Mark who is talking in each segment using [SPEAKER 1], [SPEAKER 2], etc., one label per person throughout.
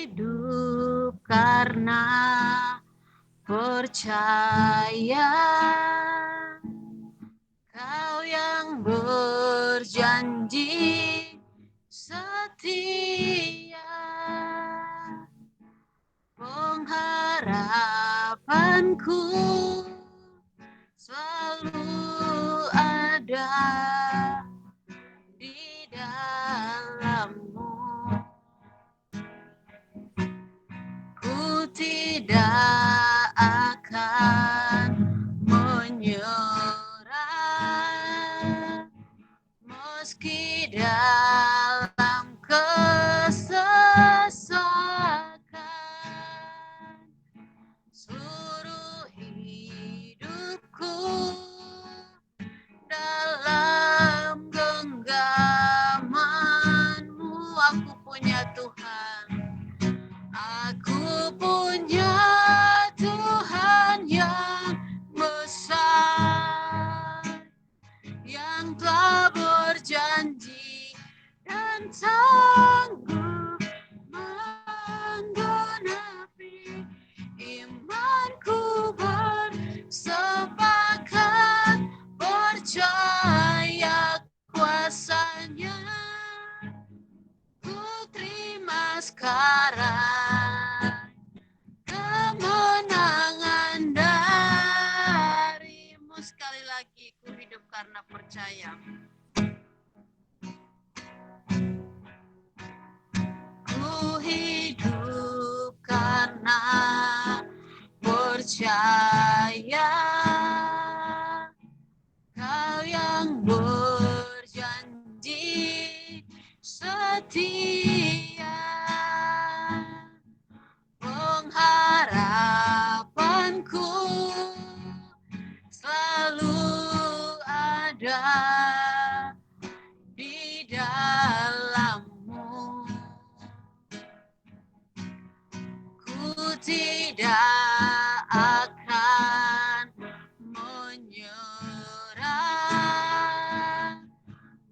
[SPEAKER 1] hidup karena percaya. Kau yang berjanji setia, pengharapanku selalu ada di dalam-Mu. Ku tidak akan menyerah meski dalam kesesakan. Seluruh hidupku dalam genggaman-Mu. Aku punya Tuhan, aku punya Tuhan yang besar, yang telah berjanji dan sanggup menggenapi. Imanku bersepakat percaya kuasa-Nya. Ku terima sekarang kemenangan dari-Mu. Sekali lagi, ku hidup karena percaya. Ku hidup karena percaya. Kau yang berjanji setia, pengharapanku selalu ada di dalam-Mu. Ku tidak akan menyerah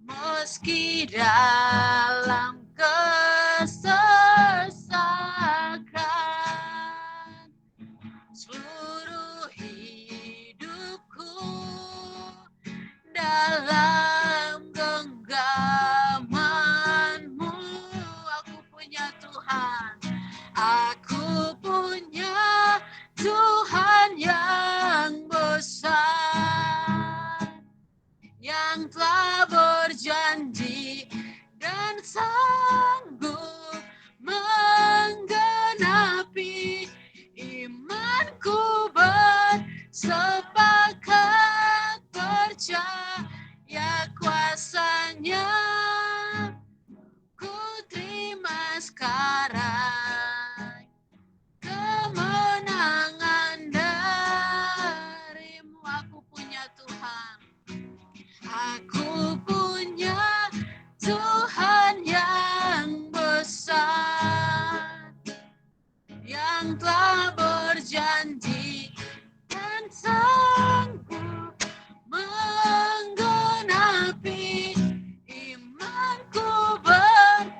[SPEAKER 1] meski dalam kesesakan. Seluruh hidupku dalam genggaman-Mu. Aku punya Tuhan, aku punya Tuhan yang besar, yang telah berjanji dan sanggup menggenapi. Imanku bersepakat percaya kuasa-Nya. Ku terima sekarang kemenangan dari-Mu. Aku punya Tuhan, aku punya Tuhan yang besar, yang telah berjanji dan sanggup menggenapi. Imanku bersepakat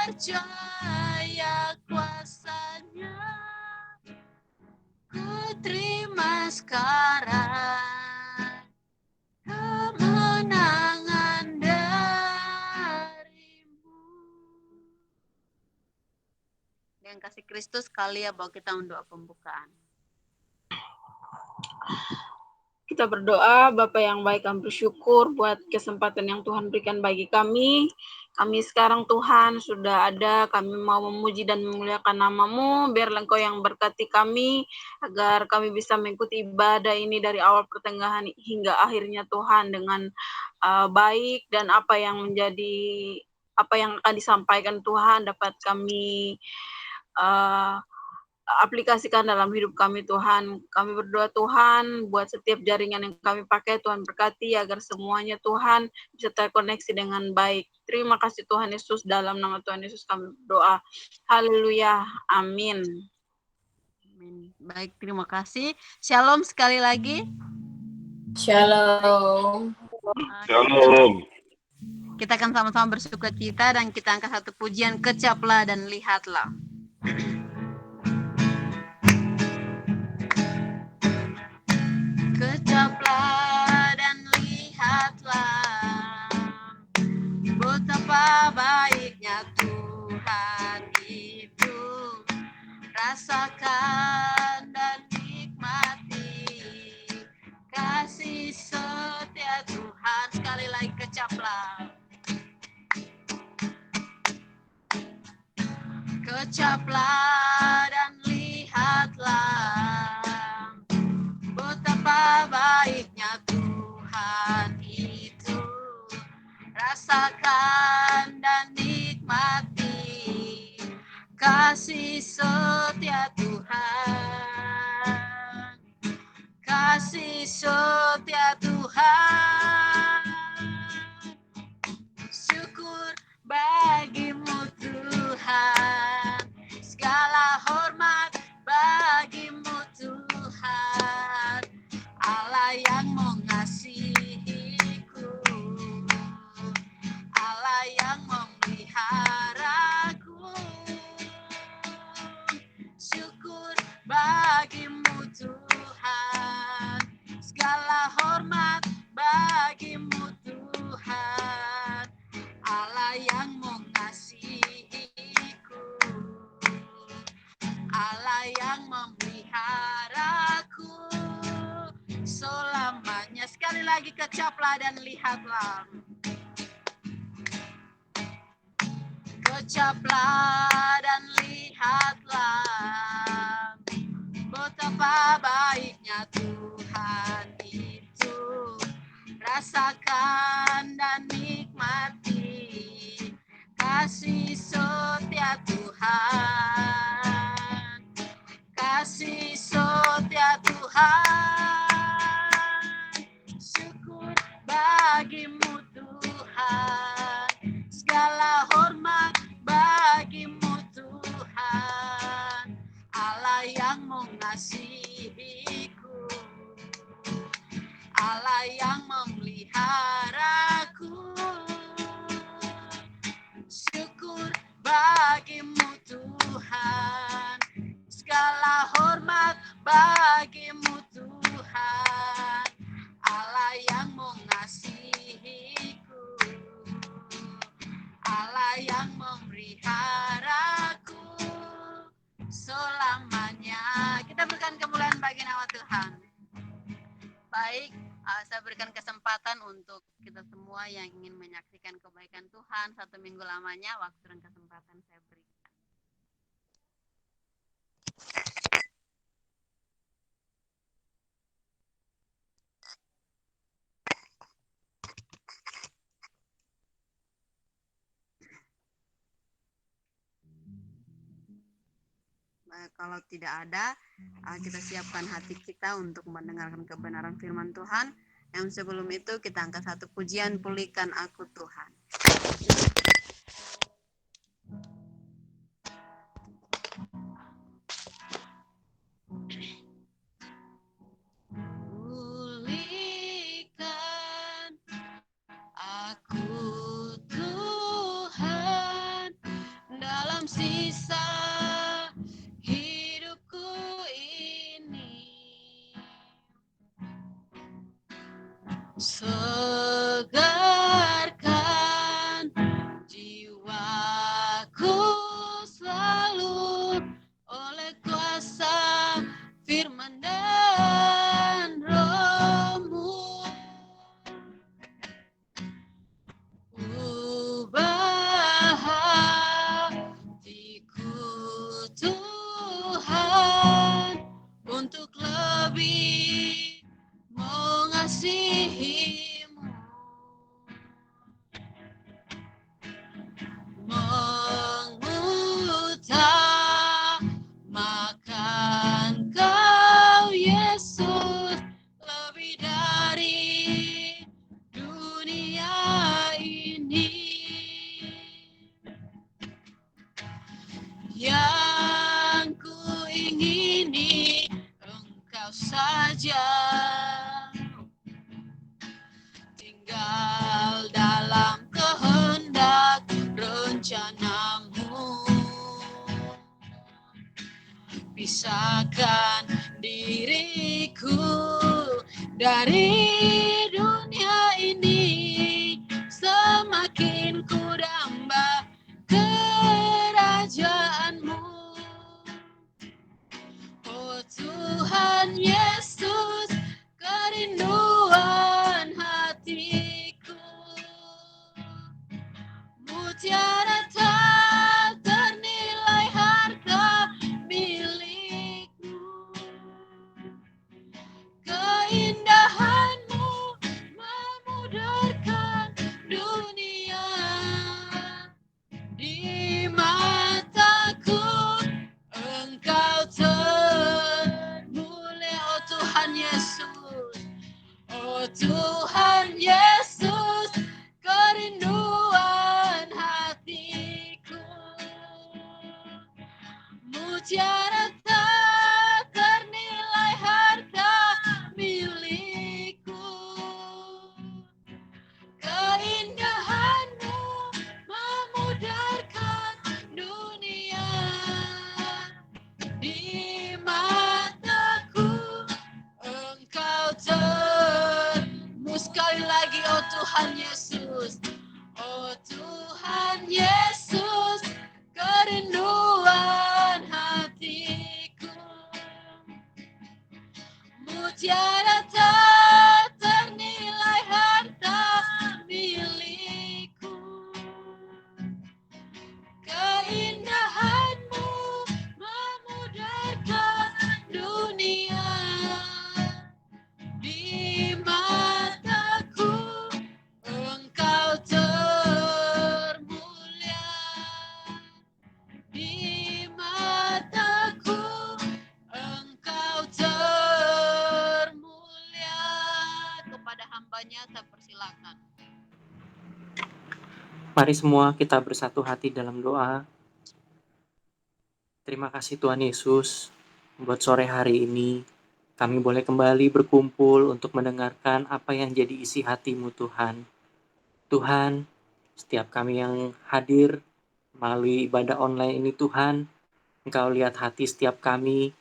[SPEAKER 1] percaya kuasa-Nya, ku terima sekarang kemenangan darimu. Dengan kasih Kristus kali ya, bawa kita untuk doa pembukaan.
[SPEAKER 2] Kita berdoa, Bapa yang baik, kami bersyukur buat kesempatan yang Tuhan berikan bagi kami. Kami sekarang Tuhan sudah ada, kami mau memuji dan memuliakan nama-Mu, biarlah Engkau yang berkati kami, agar kami bisa mengikuti ibadah ini dari awal pertengahan hingga akhirnya Tuhan dengan baik, dan apa yang akan disampaikan Tuhan dapat kami aplikasikan dalam hidup kami Tuhan. Kami berdoa Tuhan buat setiap jaringan yang kami pakai, Tuhan berkati agar semuanya Tuhan bisa terkoneksi dengan baik. Terima kasih Tuhan Yesus, dalam nama Tuhan Yesus kami berdoa. Haleluya, amin.
[SPEAKER 1] Amin. Baik, terima kasih. Shalom sekali lagi.
[SPEAKER 3] Shalom.
[SPEAKER 4] Shalom.
[SPEAKER 1] Kita akan sama-sama bersuka cita dan kita angkat satu pujian, kecaplah dan lihatlah. Kecaplah dan lihatlah betapa baiknya Tuhan itu. Rasakan dan nikmati kasih setia Tuhan. Sekali lagi kecaplah. Kecaplah dan lihatlah betapa baiknya Tuhan itu. Rasakan dan nikmati kasih setia Tuhan. Kasih setia Tuhan. Syukur bagimu Tuhan, segala hormat bagimu Tuhan, Allah yang mengasihiku, Allah yang memeliharaku. Syukur bagimu Tuhan, segala hormat bagimu Tuhan, Allah yang mengasihiku, Allah yang memeliharaku selamanya. Sekali lagi kecaplah dan lihatlah. Kecaplah dan lihatlah betapa baiknya Tuhan itu. Rasakan dan nikmati kasih setia Tuhan. Kasih setia Tuhan. Syukur bagimu Tuhan, segala hormat bagimu Tuhan, Allah yang mengasihiku, Allah yang memeliharaku. Syukur bagimu Tuhan, segala hormat bagimu Tuhan, Allah yang mengasihiku, Allah yang memeliharaku selamanya. Kita berikan kemuliaan bagi nama Tuhan. Baik, saya berikan kesempatan untuk kita semua yang ingin menyaksikan kebaikan Tuhan 1 minggu lamanya, waktu dan kesempatan saya berikan. Kalau tidak ada, kita siapkan hati kita untuk mendengarkan kebenaran firman Tuhan. Yang sebelum itu kita angkat satu pujian, pulihkan aku Tuhan. Pulihkan aku Tuhan bekerja, tinggal dalam kehendak rencanamu. Pisahkan diriku dari dunia ini, semakin ku damba kerajaanmu. Oh Tuhan Yesus, kerinduan hatiku, mutiara tak ternilai harta milikmu. Keindahanmu memudarkan dunia, di mataku Engkau termulia. Oh Tuhan Yesus, oh Tuhan Yesus, kerinduan hatiku, mutiara tak ternilai harta milikku. Keindahanmu memudarkan dunia, di mataku Engkau termu. Sekali lagi, oh Tuhan Yesus, oh Tuhan Yesus, kerinduan hatiku, mutiara tak ternilai harta milikku. Keindahanmu memudarkan dunia, di mataku Engkau termulia, di mataku Engkau termulia. Kepada hambanya saya persilakan.
[SPEAKER 3] Mari semua kita bersatu hati dalam doa. Terima kasih Tuhan Yesus, buat sore hari ini kami boleh kembali berkumpul untuk mendengarkan apa yang jadi isi hati-Mu Tuhan. Tuhan, setiap kami yang hadir melalui ibadah online ini Tuhan, Engkau lihat hati setiap kami,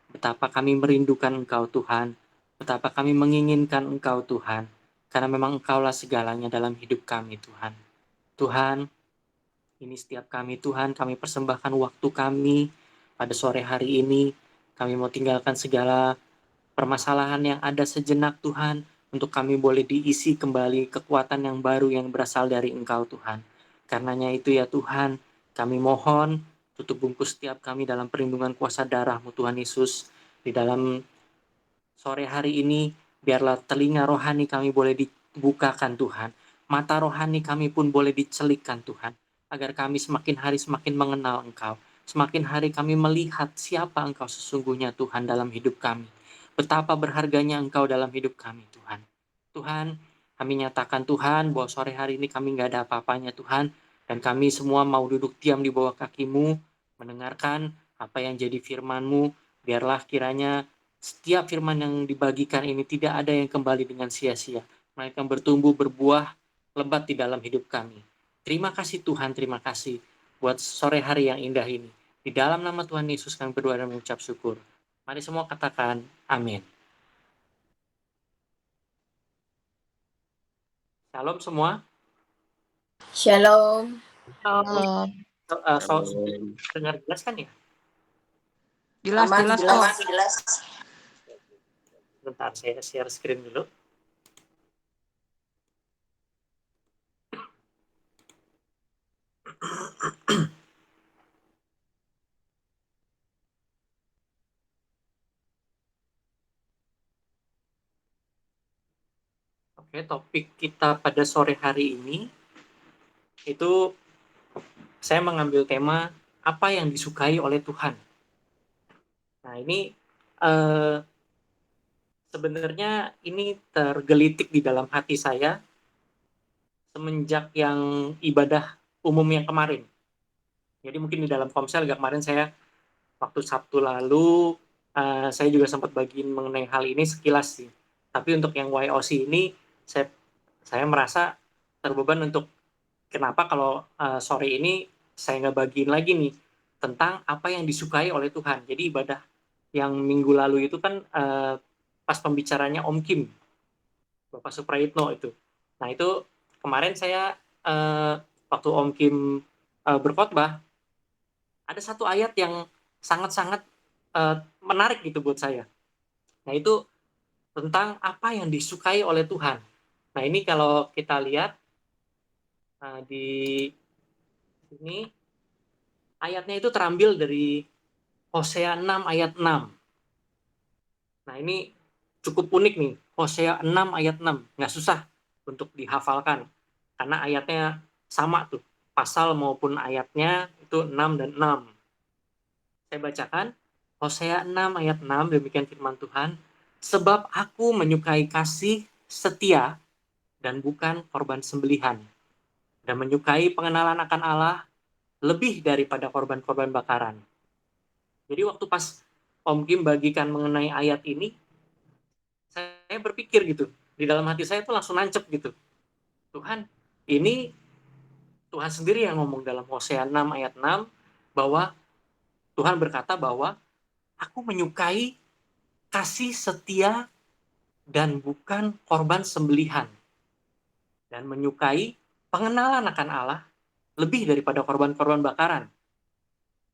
[SPEAKER 3] betapa kami merindukan Engkau Tuhan, betapa kami menginginkan Engkau Tuhan, karena memang Engkaulah segalanya dalam hidup kami Tuhan. Tuhan, ini setiap kami Tuhan, kami persembahkan waktu kami pada sore hari ini. Kami mau tinggalkan segala permasalahan yang ada sejenak Tuhan, untuk kami boleh diisi kembali kekuatan yang baru yang berasal dari Engkau Tuhan. Karenanya itu ya Tuhan, kami mohon tutup bungkus setiap kami dalam perlindungan kuasa darah-Mu Tuhan Yesus. Di dalam sore hari ini, biarlah telinga rohani kami boleh dibukakan Tuhan. Mata rohani kami pun boleh dicelikkan Tuhan, agar kami semakin hari semakin mengenal Engkau. Semakin hari kami melihat siapa Engkau sesungguhnya Tuhan dalam hidup kami. Betapa berharganya Engkau dalam hidup kami Tuhan. Tuhan, kami nyatakan Tuhan bahwa sore hari ini kami nggak ada apa-apanya Tuhan. Dan kami semua mau duduk diam di bawah kaki-Mu, mendengarkan apa yang jadi firman-Mu. Biarlah kiranya setiap firman yang dibagikan ini tidak ada yang kembali dengan sia-sia, melainkan bertumbuh berbuah lebat di dalam hidup kami. Terima kasih Tuhan, terima kasih buat sore hari yang indah ini. Di dalam nama Tuhan Yesus kami berdoa dan mengucap syukur. Mari semua katakan amin. Shalom semua.
[SPEAKER 4] Shalom.
[SPEAKER 3] Dengar jelas kan ya?
[SPEAKER 4] Jelas kok.
[SPEAKER 3] Bentar, saya share screen dulu. Oke, topik kita pada sore hari ini itu saya mengambil tema apa yang disukai oleh Tuhan. Nah, ini sebenarnya ini tergelitik di dalam hati saya semenjak yang ibadah umum yang kemarin. Jadi mungkin di dalam Komsel kemarin saya waktu Sabtu lalu saya juga sempat bagiin mengenai hal ini sekilas sih. Tapi untuk yang YOC ini, saya merasa terbeban untuk kenapa kalau sore ini saya nggak bagiin lagi nih tentang apa yang disukai oleh Tuhan. Jadi ibadah yang minggu lalu itu kan pas pembicaranya Om Kim, Bapak Suprayitno itu. Nah itu kemarin saya waktu Om Kim berkhotbah, ada satu ayat yang sangat-sangat menarik gitu buat saya. Nah itu tentang apa yang disukai oleh Tuhan. Nah ini kalau kita lihat di sini ayatnya itu terambil dari Hosea 6 ayat 6. Nah ini cukup unik nih, Hosea 6 ayat 6. Nggak susah untuk dihafalkan, karena ayatnya sama tuh, pasal maupun ayatnya itu 6 dan 6. Saya bacakan, Hosea 6 ayat 6, demikian firman Tuhan, sebab aku menyukai kasih setia dan bukan korban sembelihan, dan menyukai pengenalan akan Allah lebih daripada korban-korban bakaran. Jadi waktu pas Om Kim bagikan mengenai ayat ini, saya berpikir gitu, di dalam hati saya tuh langsung nancep gitu. Tuhan, ini Tuhan sendiri yang ngomong dalam Hosea 6 ayat 6, bahwa Tuhan berkata bahwa aku menyukai kasih setia dan bukan korban sembelihan, dan menyukai pengenalan akan Allah lebih daripada korban-korban bakaran.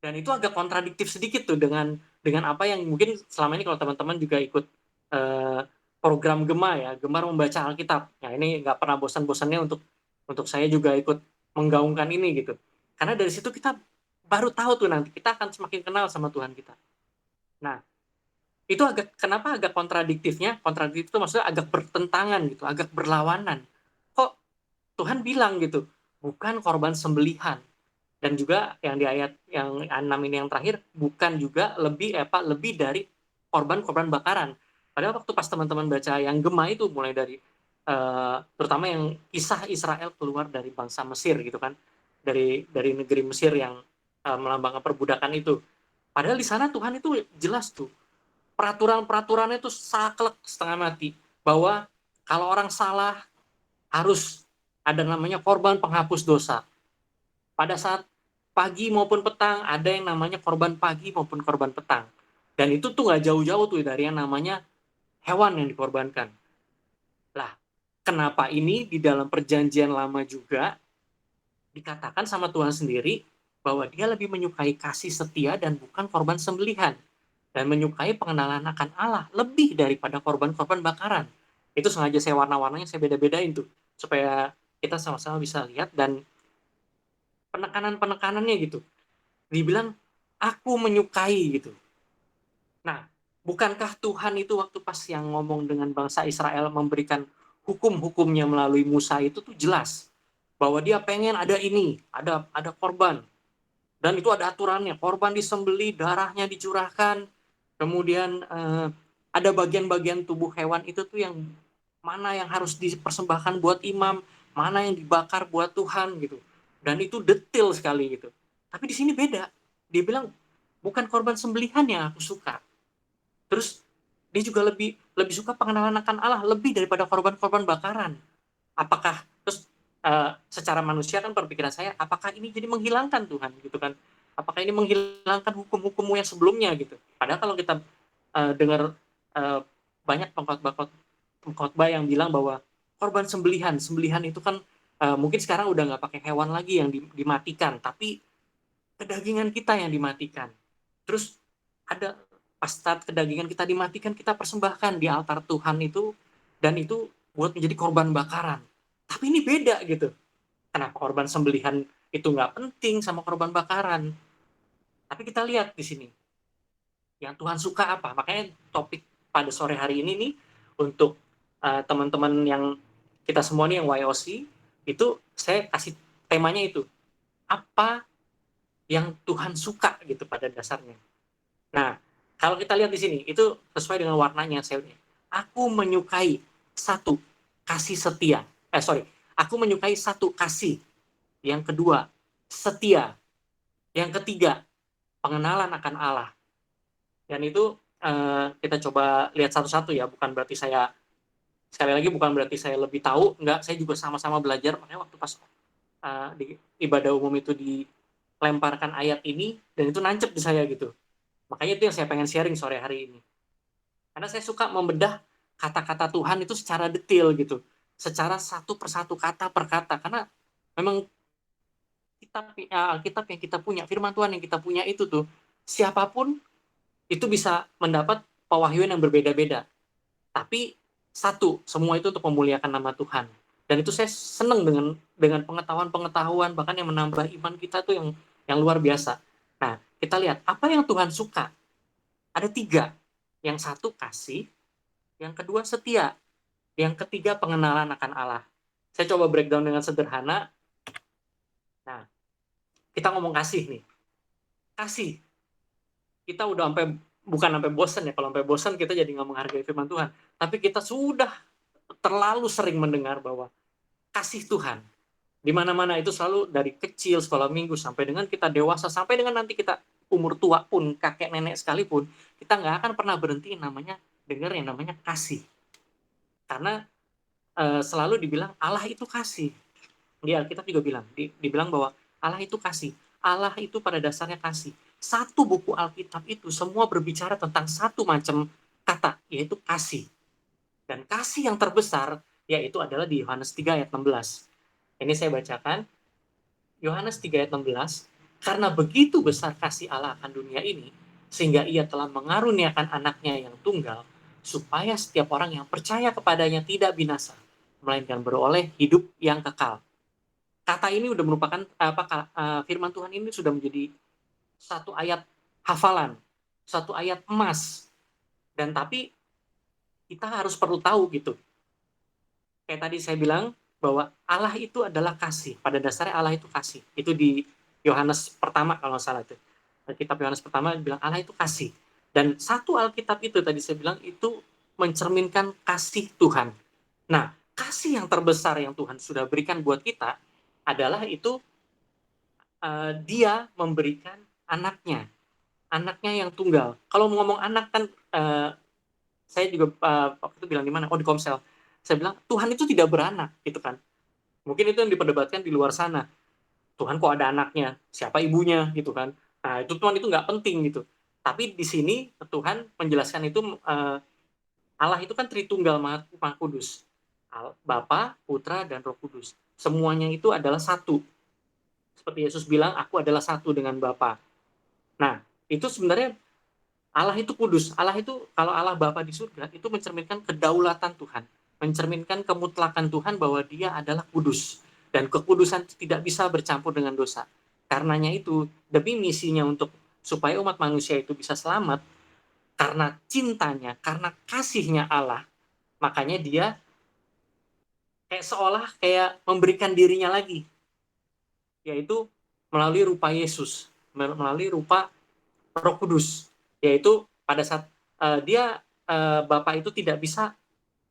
[SPEAKER 3] Dan itu agak kontradiktif sedikit tuh dengan apa yang mungkin selama ini kalau teman-teman juga ikut program Gemar membaca Alkitab. Nah ini nggak pernah bosan-bosannya untuk saya juga ikut menggaungkan ini gitu. Karena dari situ kita baru tahu tuh nanti kita akan semakin kenal sama Tuhan kita. Nah itu kenapa agak kontradiktifnya? Kontradiktif itu maksudnya agak bertentangan gitu, agak berlawanan. Kok Tuhan bilang gitu, bukan korban sembelihan. Dan juga yang di ayat yang 6 ini yang terakhir, bukan juga lebih dari korban-korban bakaran. Padahal waktu pas teman-teman baca yang Gema itu mulai dari terutama yang kisah Israel keluar dari bangsa Mesir gitu kan, dari negeri Mesir yang melambangkan perbudakan itu. Padahal di sana Tuhan itu jelas tuh peraturan-peraturannya itu saklek setengah mati, bahwa kalau orang salah harus ada namanya korban penghapus dosa. Pada saat pagi maupun petang ada yang namanya korban pagi maupun korban petang, dan itu tuh nggak jauh-jauh tuh dari yang namanya hewan yang dikorbankan. Lah kenapa ini di dalam perjanjian lama juga dikatakan sama Tuhan sendiri bahwa dia lebih menyukai kasih setia dan bukan korban sembelihan, dan menyukai pengenalan akan Allah lebih daripada korban-korban bakaran. Itu sengaja saya warna-warnanya saya beda-bedain tuh supaya kita sama-sama bisa lihat, dan penekanan-penekanannya gitu. Dibilang aku menyukai gitu. Nah, bukankah Tuhan itu waktu pas yang ngomong dengan bangsa Israel memberikan hukum-hukumnya melalui Musa itu tuh jelas bahwa dia pengen ada ini, ada korban. Dan itu ada aturannya, korban disembeli, darahnya dicurahkan. Kemudian ada bagian-bagian tubuh hewan itu tuh yang mana yang harus dipersembahkan buat imam, mana yang dibakar buat Tuhan gitu. Dan itu detail sekali gitu. Tapi di sini beda. Dia bilang bukan korban sembelihan yang aku suka. Terus dia juga lebih suka pengenalan akan Allah lebih daripada korban-korban bakaran. Apakah terus secara manusia kan berpikiran saya, apakah ini jadi menghilangkan Tuhan gitu kan? Apakah ini menghilangkan hukum-hukummu yang sebelumnya gitu? Padahal kalau kita dengar banyak pengkhotbah yang bilang bahwa korban sembelihan itu kan mungkin sekarang udah nggak pakai hewan lagi yang dimatikan, tapi kedagingan kita yang dimatikan. Terus ada pas saat kedagingan kita dimatikan, kita persembahkan di altar Tuhan itu, dan itu buat menjadi korban bakaran. Tapi ini beda gitu. Kenapa korban sembelihan itu nggak penting sama korban bakaran? Tapi kita lihat di sini, yang Tuhan suka apa? Makanya topik pada sore hari ini nih, untuk teman-teman yang kita semua nih yang YOC, itu saya kasih temanya itu, apa yang Tuhan suka gitu pada dasarnya. Nah, kalau kita lihat di sini, itu sesuai dengan warnanya. Aku menyukai satu, kasih setia. Aku menyukai satu, kasih. Yang kedua, setia. Yang ketiga, pengenalan akan Allah. Dan itu kita coba lihat satu-satu ya, bukan berarti saya, sekali lagi bukan berarti saya lebih tahu, enggak, saya juga sama-sama belajar, makanya waktu pas di ibadah umum itu dilemparkan ayat ini, dan itu nancep di saya gitu. Makanya itu yang saya pengen sharing sore hari ini. Karena saya suka membedah kata-kata Tuhan itu secara detail gitu, secara satu persatu kata per kata, karena memang Alkitab yang kita punya, firman Tuhan yang kita punya itu tuh, siapapun itu bisa mendapat pewahyuan yang berbeda-beda. Tapi satu, semua itu untuk memuliakan nama Tuhan. Dan itu saya senang dengan pengetahuan-pengetahuan, bahkan yang menambah iman kita tuh yang luar biasa. Nah, kita lihat apa yang Tuhan suka. Ada 3. Yang satu kasih, yang kedua setia, yang ketiga pengenalan akan Allah. Saya coba breakdown dengan sederhana. Nah, kita ngomong kasih nih. Kasih. Kita udah bukan sampai bosan ya, kalau sampai bosan kita jadi nggak menghargai firman Tuhan. Tapi kita sudah terlalu sering mendengar bahwa kasih Tuhan di mana-mana itu selalu dari kecil, sekolah minggu, sampai dengan kita dewasa, sampai dengan nanti kita umur tua pun, kakek nenek sekalipun, kita nggak akan pernah berhenti dengar yang namanya kasih. Karena selalu dibilang Allah itu kasih. Di Alkitab juga dibilang bahwa Allah itu kasih. Allah itu pada dasarnya kasih. Satu buku Alkitab itu semua berbicara tentang satu macam kata, yaitu kasih. Dan kasih yang terbesar yaitu adalah di Yohanes 3 ayat 16. Ini saya bacakan. Yohanes 3 ayat 16. Karena begitu besar kasih Allah akan dunia ini, sehingga ia telah mengaruniakan anaknya yang tunggal, supaya setiap orang yang percaya kepadanya tidak binasa, melainkan beroleh hidup yang kekal. Kata ini sudah merupakan firman Tuhan ini sudah menjadi satu ayat hafalan, satu ayat emas. Dan tapi kita harus perlu tahu gitu. Kayak tadi saya bilang bahwa Allah itu adalah kasih. Pada dasarnya Allah itu kasih. Itu di Yohanes pertama kalau nggak salah itu. Alkitab Yohanes pertama bilang Allah itu kasih. Dan satu Alkitab itu tadi saya bilang itu mencerminkan kasih Tuhan. Nah, kasih yang terbesar yang Tuhan sudah berikan buat kita adalah itu dia memberikan anaknya yang tunggal. Kalau ngomong anak kan saya juga waktu itu bilang di mana? Oh, di Komsel. Saya bilang Tuhan itu tidak beranak gitu kan. Mungkin itu yang diperdebatkan di luar sana. Tuhan kok ada anaknya? Siapa ibunya gitu kan? Nah, itu Tuhan itu nggak penting gitu. Tapi di sini Tuhan menjelaskan itu Allah itu kan Tritunggal Maha Kudus. Bapa, Putra, dan Roh Kudus. Semuanya itu adalah satu. Seperti Yesus bilang, aku adalah satu dengan Bapa. Nah, itu sebenarnya Allah itu kudus. Allah itu, kalau Allah Bapa di surga, itu mencerminkan kedaulatan Tuhan. Mencerminkan kemutlakan Tuhan bahwa dia adalah kudus. Dan kekudusan tidak bisa bercampur dengan dosa. Karenanya itu, demi misinya supaya umat manusia itu bisa selamat, karena cintanya, karena kasihnya Allah, makanya dia kayak memberikan dirinya lagi, yaitu melalui rupa Yesus, melalui rupa Roh Kudus, yaitu pada saat Bapa itu tidak bisa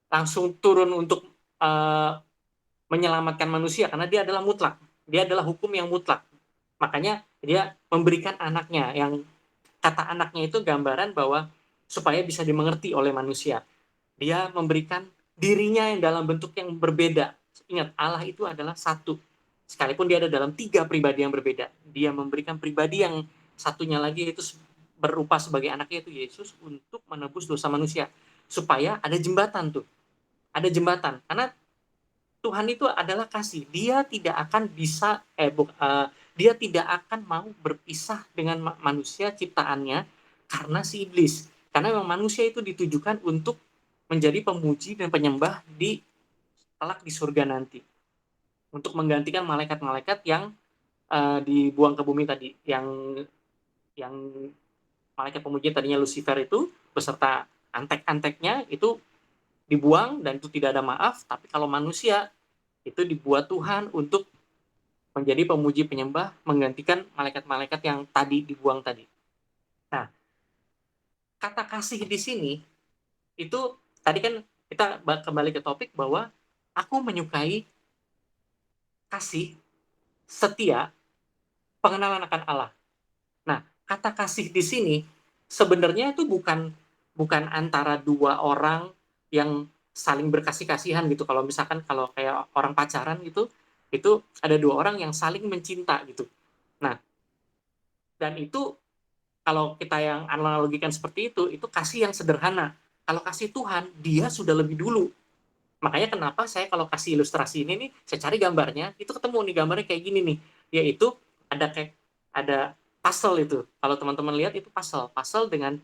[SPEAKER 3] langsung turun untuk menyelamatkan manusia karena dia adalah mutlak, dia adalah hukum yang mutlak. Makanya dia memberikan anaknya, yang kata anaknya itu gambaran bahwa supaya bisa dimengerti oleh manusia. Dia memberikan dirinya yang dalam bentuk yang berbeda. Ingat, Allah itu adalah satu. Sekalipun dia ada dalam 3 pribadi yang berbeda, dia memberikan pribadi yang satunya lagi itu berupa sebagai anaknya itu Yesus untuk menebus dosa manusia. Supaya ada jembatan tuh. Ada jembatan. Karena Tuhan itu adalah kasih. Dia tidak akan bisa dia tidak akan mau berpisah dengan manusia ciptaannya karena si iblis. Karena memang manusia itu ditujukan untuk menjadi pemuji dan penyembah kelak di surga nanti. Untuk menggantikan malaikat-malaikat yang dibuang ke bumi tadi, yang malaikat pemuji tadinya Lucifer itu beserta antek-anteknya itu dibuang dan itu tidak ada maaf. Tapi kalau manusia itu dibuat Tuhan untuk menjadi pemuji penyembah, menggantikan malaikat-malaikat yang tadi dibuang tadi. Nah, kata kasih di sini itu tadi kan kita kembali ke topik bahwa aku menyukai kasih, setia, pengenalan akan Allah. Nah, kata kasih di sini sebenarnya itu bukan bukan antara dua orang yang saling berkasih-kasihan gitu. Kalau misalkan kalau kayak orang pacaran gitu, itu ada dua orang yang saling mencinta gitu. Nah, dan itu kalau kita yang analogikan seperti itu kasih yang sederhana. Kalau kasih Tuhan, dia sudah lebih dulu. Makanya kenapa saya kalau kasih ilustrasi ini nih, saya cari gambarnya, itu ketemu nih gambarnya kayak gini nih. Yaitu ada puzzle itu. Kalau teman-teman lihat itu puzzle dengan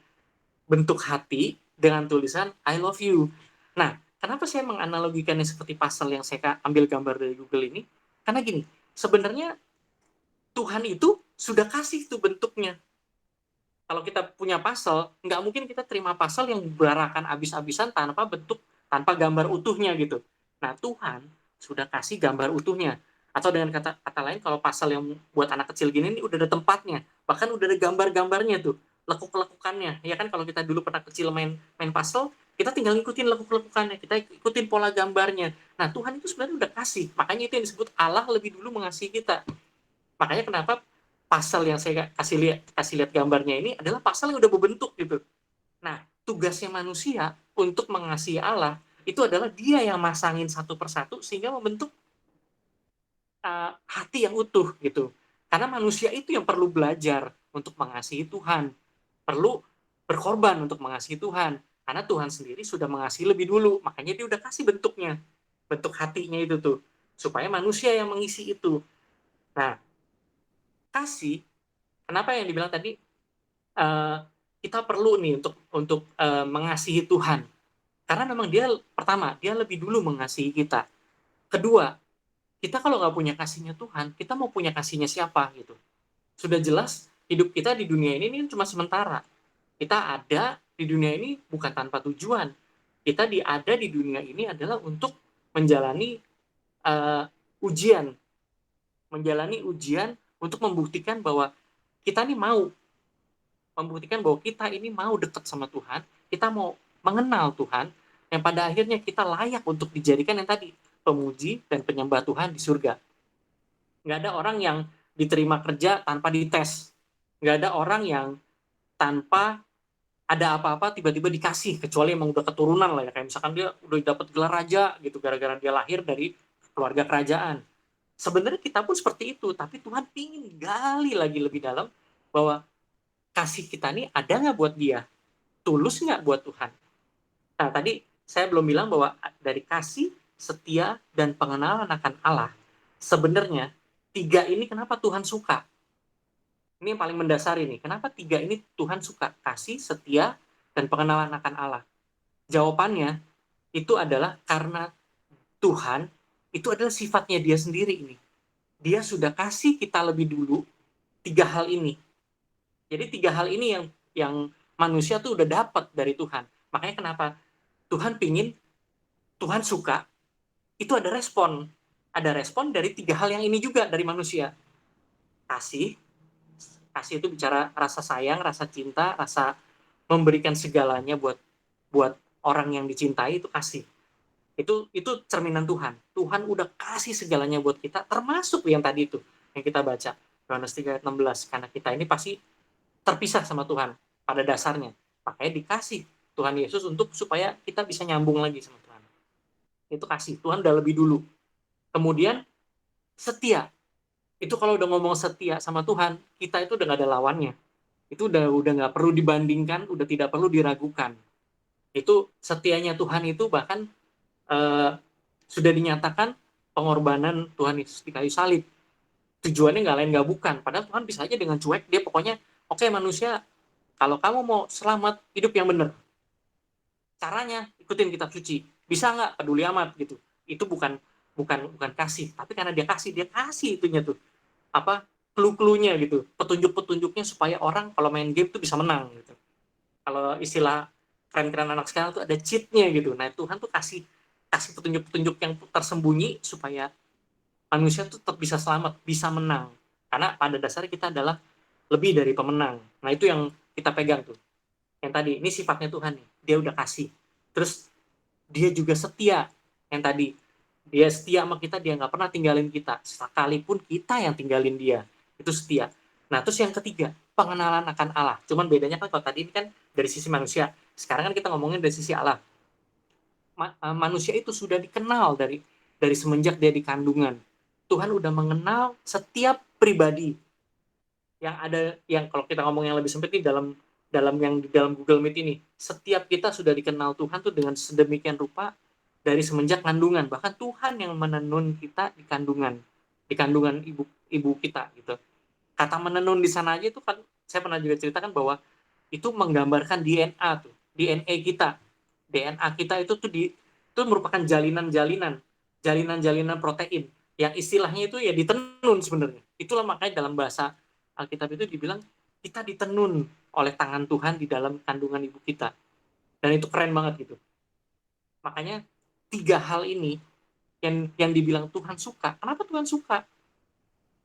[SPEAKER 3] bentuk hati dengan tulisan I love you. Nah, kenapa saya menganalogikannya seperti puzzle yang saya ambil gambar dari Google ini? Karena gini, sebenarnya Tuhan itu sudah kasih tuh bentuknya. Kalau kita punya puzzle, nggak mungkin kita terima puzzle yang berakan abis-abisan tanpa bentuk, tanpa gambar utuhnya gitu. Nah, Tuhan sudah kasih gambar utuhnya. Atau dengan kata lain, kalau puzzle yang buat anak kecil gini, ini udah ada tempatnya. Bahkan udah ada gambar-gambarnya tuh, lekuk-lekukannya. Ya kan kalau kita dulu pernah kecil main puzzle, kita tinggal ngikutin lekuk-lekukannya, kita ikutin pola gambarnya. Nah, Tuhan itu sebenarnya udah kasih. Makanya itu yang disebut Allah lebih dulu mengasihi kita. Makanya kenapa pasal yang saya kasih lihat gambarnya ini adalah pasal yang udah berbentuk gitu. Nah, tugasnya manusia untuk mengasihi Allah itu adalah dia yang masangin satu persatu sehingga membentuk hati yang utuh gitu. Karena manusia itu yang perlu belajar untuk mengasihi Tuhan, perlu berkorban untuk mengasihi Tuhan. Karena Tuhan sendiri sudah mengasihi lebih dulu, makanya dia udah kasih bentuknya, bentuk hatinya itu tuh, supaya manusia yang mengisi itu. Nah, kasih, kenapa yang dibilang tadi kita perlu nih untuk mengasihi Tuhan, karena memang pertama dia lebih dulu mengasihi kita. Kedua, kita kalau nggak punya kasihnya Tuhan, kita mau punya kasihnya siapa gitu. Sudah jelas hidup kita di dunia ini cuma sementara. Kita ada di dunia ini bukan tanpa tujuan. Kita ada di dunia ini adalah untuk menjalani ujian untuk membuktikan bahwa kita ini mau dekat sama Tuhan, kita mau mengenal Tuhan, yang pada akhirnya kita layak untuk dijadikan yang tadi, pemuji dan penyembah Tuhan di surga. Nggak ada orang yang diterima kerja tanpa dites. Nggak ada orang yang tanpa ada apa-apa tiba-tiba dikasih, kecuali emang udah keturunan lah ya, kayak misalkan dia udah dapat gelar raja gitu, gara-gara dia lahir dari keluarga kerajaan. Sebenarnya kita pun seperti itu, tapi Tuhan ingin gali lagi lebih dalam bahwa kasih kita nih ada nggak buat dia? Tulus nggak buat Tuhan? Nah, tadi saya belum bilang bahwa dari kasih, setia, dan pengenalan akan Allah, sebenarnya 3 ini kenapa Tuhan suka? Ini yang paling mendasar ini. Kenapa 3 ini Tuhan suka? Kasih, setia, dan pengenalan akan Allah. Jawabannya itu adalah karena Tuhan itu adalah sifatnya dia sendiri ini. Dia sudah kasih kita lebih dulu 3 hal ini. Jadi 3 hal ini yang manusia tuh udah dapat dari Tuhan. Makanya kenapa Tuhan suka, itu ada respon. Ada respon dari 3 hal yang ini juga dari manusia. Kasih itu bicara rasa sayang, rasa cinta, rasa memberikan segalanya buat orang yang dicintai, itu kasih. Itu cerminan Tuhan. Tuhan udah kasih segalanya buat kita, termasuk yang tadi itu yang kita baca Yohanes 3 ayat 16, karena kita ini pasti terpisah sama Tuhan pada dasarnya. Makanya dikasih Tuhan Yesus supaya kita bisa nyambung lagi sama Tuhan. Itu kasih. Tuhan udah lebih dulu. Kemudian setia. Itu kalau udah ngomong setia sama Tuhan, kita itu udah gak ada lawannya. Itu udah gak perlu dibandingkan, udah tidak perlu diragukan. Itu setianya Tuhan itu bahkan sudah dinyatakan pengorbanan Tuhan Yesus di kayu salib. Tujuannya nggak lain nggak bukan. Padahal Tuhan bisa aja dengan cuek, dia pokoknya, oke, manusia, kalau kamu mau selamat, hidup yang benar. Caranya ikutin kitab suci. Bisa nggak? Peduli amat gitu. Itu bukan kasih, tapi karena dia kasih itunya tuh. Clue-cluenya gitu. Petunjuk-petunjuknya supaya orang kalau main game tuh bisa menang gitu. Kalau istilah keren-keren anak sekarang tuh ada cheat-nya gitu. Nah, Tuhan tuh kasih petunjuk-petunjuk yang tersembunyi supaya manusia tuh tetap bisa selamat, bisa menang. Karena pada dasarnya kita adalah lebih dari pemenang. Nah, itu yang kita pegang tuh. Yang tadi, ini sifatnya Tuhan nih. Dia udah kasih. Terus dia juga setia. Yang tadi, dia setia sama kita, dia nggak pernah tinggalin kita. Sekalipun kita yang tinggalin dia. Itu setia. Nah, terus yang ketiga, pengenalan akan Allah. Cuman bedanya kan kalau tadi ini kan dari sisi manusia. Sekarang kan kita ngomongin dari sisi Allah. Manusia itu sudah dikenal dari semenjak dia di kandungan. Tuhan udah mengenal setiap pribadi yang ada, yang kalau kita ngomong yang lebih sempit nih, dalam Google Meet ini, setiap kita sudah dikenal Tuhan tuh dengan sedemikian rupa dari semenjak kandungan. Bahkan Tuhan yang menenun kita di kandungan ibu kita gitu. Kata menenun di sana aja itu kan, saya pernah juga ceritakan bahwa itu menggambarkan DNA tuh, DNA kita. DNA kita itu merupakan jalinan-jalinan protein yang istilahnya itu ya ditenun sebenarnya. Itulah makanya dalam bahasa Alkitab itu dibilang kita ditenun oleh tangan Tuhan di dalam kandungan ibu kita. Dan itu keren banget gitu. Makanya 3 hal ini yang dibilang Tuhan suka. Kenapa Tuhan suka?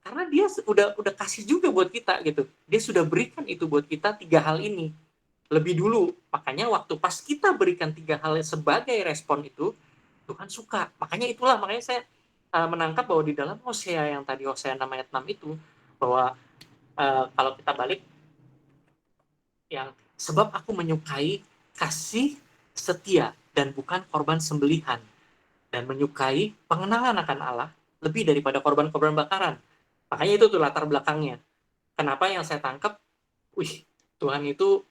[SPEAKER 3] Karena dia udah kasih juga buat kita gitu. Dia sudah berikan itu buat kita 3 hal ini lebih dulu. Makanya waktu pas kita berikan 3 hal sebagai respon itu, Tuhan suka. Makanya saya menangkap bahwa di dalam Hosea yang tadi Hosea 6 ayat 6 itu, bahwa kalau kita balik, yang sebab aku menyukai kasih setia dan bukan korban sembelihan, dan menyukai pengenalan akan Allah lebih daripada korban-korban bakaran. Makanya itu tuh latar belakangnya. Kenapa yang saya tangkap, Tuhan itu,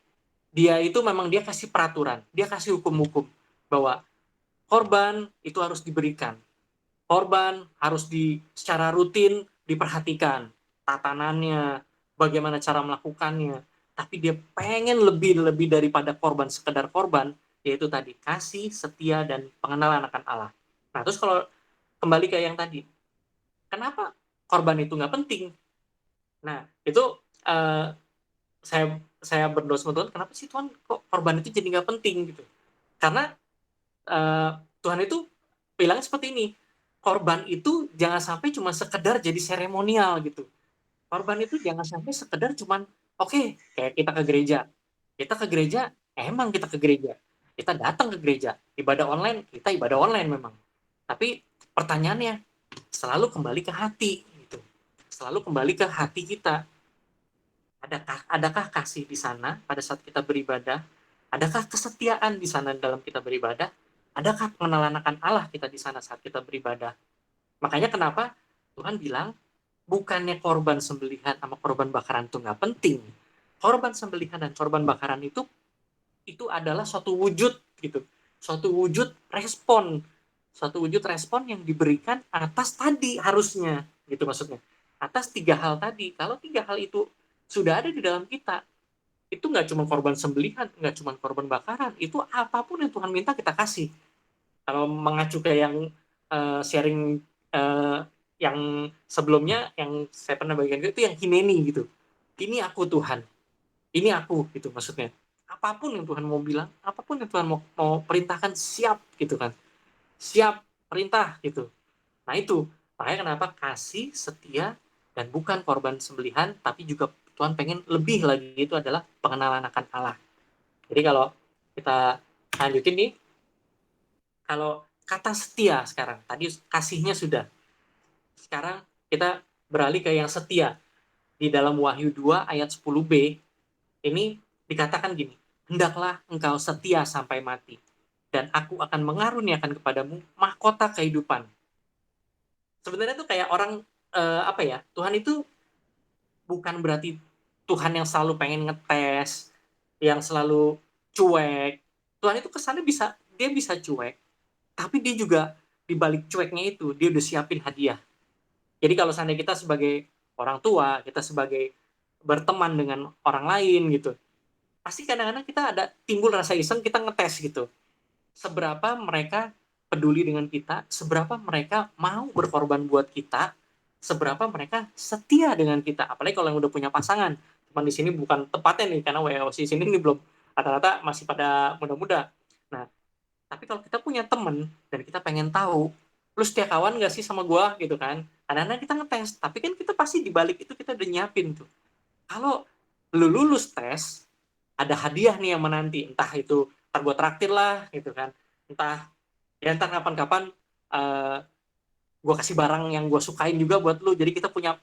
[SPEAKER 3] dia memang dia kasih peraturan, dia kasih hukum-hukum bahwa korban itu harus diberikan. Korban harus secara rutin diperhatikan tatanannya, bagaimana cara melakukannya. Tapi dia pengen lebih daripada sekedar korban, yaitu tadi kasih, setia, dan pengenalan akan Allah. Nah, terus kalau kembali ke yang tadi, kenapa korban itu nggak penting? Nah, itu saya berdoa sama Tuhan, kenapa sih Tuhan kok korban itu jadi nggak penting gitu? Karena Tuhan itu bilangnya seperti ini, korban itu jangan sampai cuma sekedar jadi seremonial gitu. Korban itu jangan sampai sekedar cuman kayak kita ke gereja, emang kita ke gereja, kita datang ke gereja, ibadah online, kita ibadah online memang. Tapi pertanyaannya selalu kembali ke hati gitu. Selalu kembali ke hati kita. Adakah kasih di sana pada saat kita beribadah? Adakah kesetiaan di sana dalam kita beribadah? Adakah pengenalan akan Allah kita di sana saat kita beribadah? Makanya kenapa Tuhan bilang, bukannya korban sembelihan sama korban bakaran itu nggak penting. Korban sembelihan dan korban bakaran itu adalah suatu wujud gitu, suatu wujud respon yang diberikan atas tadi, harusnya gitu, maksudnya atas 3 hal tadi. Kalau 3 hal itu sudah ada di dalam kita, itu nggak cuma korban sembelihan, nggak cuma korban bakaran, itu apapun yang Tuhan minta kita kasih. Kalau mengacu ke yang sharing yang sebelumnya, yang saya pernah bagikan itu yang hineni gitu, ini aku Tuhan, ini aku gitu, maksudnya apapun yang Tuhan mau bilang, apapun yang Tuhan mau perintahkan, siap gitu kan, siap perintah gitu. Nah itu makanya kenapa kasih, setia, dan bukan korban sembelihan, tapi juga Tuhan pengen lebih lagi, itu adalah pengenalan akan Allah. Jadi kalau kita lanjutin nih, kalau kata setia sekarang, tadi kasihnya sudah, sekarang kita beralih ke yang setia. Di dalam Wahyu 2 ayat 10b, ini dikatakan gini, hendaklah engkau setia sampai mati, dan aku akan mengaruniakan kepadamu mahkota kehidupan. Sebenarnya tuh kayak orang, Tuhan itu bukan berarti Tuhan yang selalu pengen ngetes, yang selalu cuek. Tuhan itu kesannya dia bisa cuek, tapi dia juga di balik cueknya itu, dia udah siapin hadiah. Jadi kalau seandainya kita sebagai orang tua, kita sebagai berteman dengan orang lain gitu, pasti kadang-kadang kita ada timbul rasa iseng, kita ngetes gitu. Seberapa mereka peduli dengan kita, seberapa mereka mau berkorban buat kita, seberapa mereka setia dengan kita. Apalagi kalau yang udah punya pasangan. Cuman di sini bukan tepatnya nih, karena WOC sini nih belum, rata-rata masih pada muda-muda. Nah, tapi kalau kita punya temen dan kita pengen tahu, lu setia kawan gak sih sama gue gitu kan, kadang-kadang kita ngetes, tapi kan kita pasti dibalik itu kita udah nyiapin tuh. Kalau lu lulus tes, ada hadiah nih yang menanti, entah itu ntar gue traktir lah gitu kan, entah kapan-kapan gue kasih barang yang gue sukain juga buat lu, jadi kita punya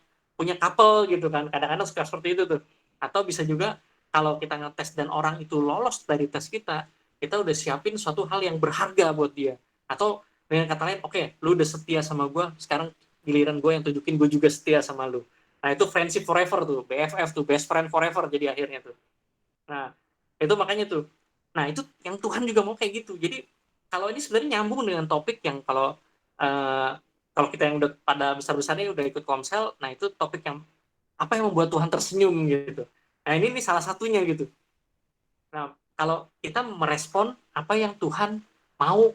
[SPEAKER 3] couple gitu kan, kadang-kadang suka seperti itu tuh. Atau bisa juga kalau kita ngetes dan orang itu lolos dari tes kita udah siapin suatu hal yang berharga buat dia. Atau dengan kata lain, oke, lu udah setia sama gue, sekarang giliran gue yang tunjukin gue juga setia sama lu. Nah itu friendship forever tuh, BFF tuh, best friend forever jadi akhirnya tuh. Nah itu makanya tuh, nah itu yang Tuhan juga mau kayak gitu. Jadi kalau ini sebenarnya nyambung dengan topik yang kalau kita yang udah pada besar-besarnya udah ikut komsel, nah itu topik yang apa yang membuat Tuhan tersenyum gitu. Nah ini salah satunya gitu. Nah kalau kita merespon apa yang Tuhan mau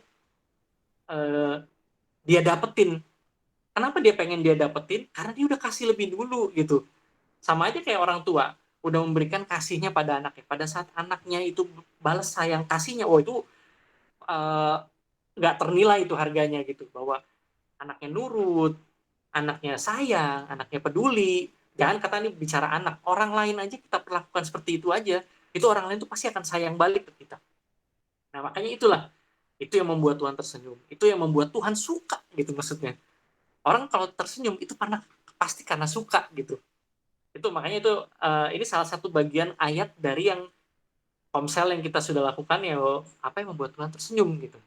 [SPEAKER 3] dia dapetin. Kenapa dia pengen dia dapetin? Karena dia udah kasih lebih dulu gitu. Sama aja kayak orang tua udah memberikan kasihnya pada anaknya. Pada saat anaknya itu balas sayang kasihnya, oh itu nggak ternilai itu harganya gitu. Bahwa anaknya nurut, anaknya sayang, anaknya peduli. Jangan kata ini bicara anak, orang lain aja kita perlakukan seperti itu aja, itu orang lain tuh pasti akan sayang balik ke kita. Nah makanya itulah, itu yang membuat Tuhan tersenyum, itu yang membuat Tuhan suka gitu maksudnya. Orang kalau tersenyum itu pasti karena suka gitu. Itu makanya itu ini salah satu bagian ayat dari yang komsel yang kita sudah lakukan ya, apa yang membuat Tuhan tersenyum gitu.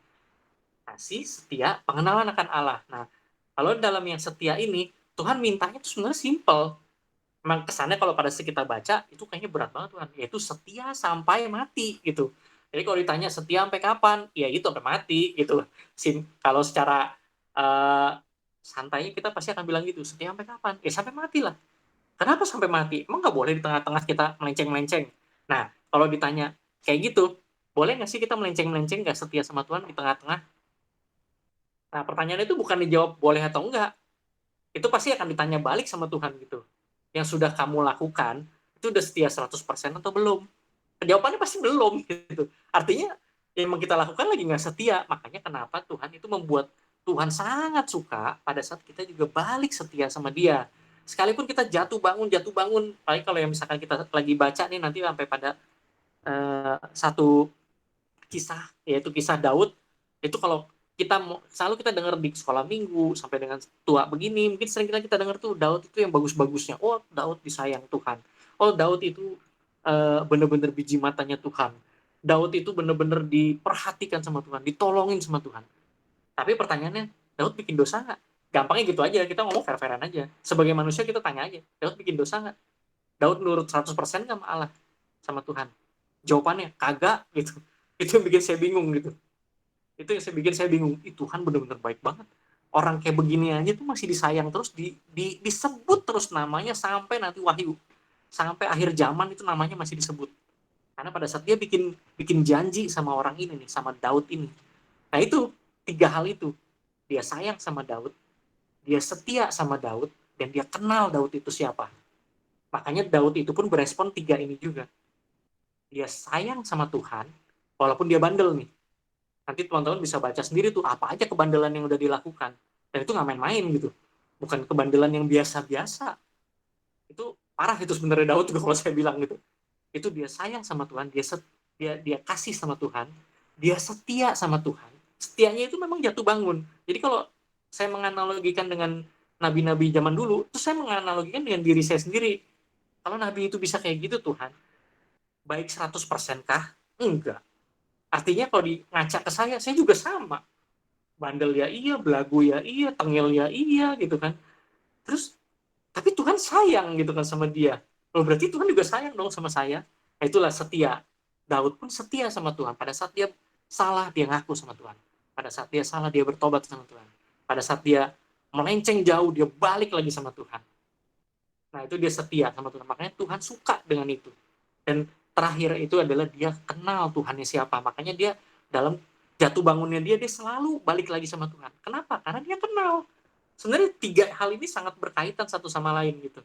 [SPEAKER 3] Kasih, setia, pengenalan akan Allah. Nah, kalau dalam yang setia ini, Tuhan mintanya itu sebenarnya simple. Memang kesannya kalau pada saat kita baca, itu kayaknya berat banget Tuhan. Yaitu setia sampai mati gitu. Jadi kalau ditanya setia sampai kapan? Ya itu sampai mati gitu. Kalau secara santainya kita pasti akan bilang gitu, setia sampai kapan? Ya sampai mati lah. Kenapa sampai mati? Emang nggak boleh di tengah-tengah kita melenceng-melenceng? Nah, kalau ditanya kayak gitu, boleh nggak sih kita melenceng-melenceng nggak setia sama Tuhan di tengah-tengah? Nah, pertanyaannya itu bukan dijawab boleh atau enggak. Itu pasti akan ditanya balik sama Tuhan gitu. Yang sudah kamu lakukan, itu udah setia 100% atau belum? Jawabannya pasti belum gitu. Artinya, yang kita lakukan lagi nggak setia. Makanya kenapa Tuhan itu membuat Tuhan sangat suka pada saat kita juga balik setia sama dia. Sekalipun kita jatuh bangun, apalagi kalau yang misalkan kita lagi baca nih nanti sampai pada satu kisah, yaitu kisah Daud, itu kalau selalu kita dengar di sekolah minggu sampai dengan tua begini, mungkin sering kita dengar tuh Daud itu yang bagus-bagusnya. Oh, Daud disayang Tuhan. Oh, Daud itu benar-benar biji matanya Tuhan. Daud itu benar-benar diperhatikan sama Tuhan, ditolongin sama Tuhan. Tapi pertanyaannya, Daud bikin dosa nggak? Gampangnya gitu aja, kita ngomong fair-fairan aja. Sebagai manusia kita tanya aja, Daud bikin dosa nggak? Daud nurut 100% nggak sama Allah, sama Tuhan? Jawabannya, kagak gitu. Itu yang bikin saya bingung gitu. Itu yang bikin saya bingung. Tuhan benar-benar baik banget. Orang kayak begini aja tuh masih disayang terus, disebut terus namanya sampai nanti Wahyu. Sampai akhir zaman itu namanya masih disebut. Karena pada saat dia bikin janji sama orang ini nih, sama Daud ini. Nah itu, 3 hal itu. Dia sayang sama Daud, dia setia sama Daud, dan dia kenal Daud itu siapa. Makanya Daud itu pun berespon 3 ini juga. Dia sayang sama Tuhan, walaupun dia bandel nih. Nanti teman-teman bisa baca sendiri tuh apa aja kebandelan yang udah dilakukan. Dan itu nggak main-main gitu. Bukan kebandelan yang biasa-biasa. Itu parah itu sebenarnya Daud juga kalau saya bilang gitu. Itu dia sayang sama Tuhan, dia kasih sama Tuhan, dia setia sama Tuhan. Setianya itu memang jatuh bangun. Jadi kalau saya menganalogikan dengan nabi-nabi zaman dulu, terus saya menganalogikan dengan diri saya sendiri. Kalau nabi itu bisa kayak gitu Tuhan, baik 100% kah? Enggak. Artinya kalau ngaca ke saya juga sama. Bandel ya iya, belagu ya iya, tengil ya iya gitu kan. Terus, tapi Tuhan sayang gitu kan sama dia. Loh, berarti Tuhan juga sayang dong sama saya. Nah, itulah setia. Daud pun setia sama Tuhan. Pada saat dia salah, dia ngaku sama Tuhan. Pada saat dia salah, dia bertobat sama Tuhan. Pada saat dia melenceng jauh, dia balik lagi sama Tuhan. Nah, itu dia setia sama Tuhan. Makanya Tuhan suka dengan itu. Dan terakhir itu adalah dia kenal Tuhannya siapa. Makanya dia dalam jatuh bangunnya dia selalu balik lagi sama Tuhan. Kenapa? Karena dia kenal. Sebenarnya 3 hal ini sangat berkaitan satu sama lain gitu.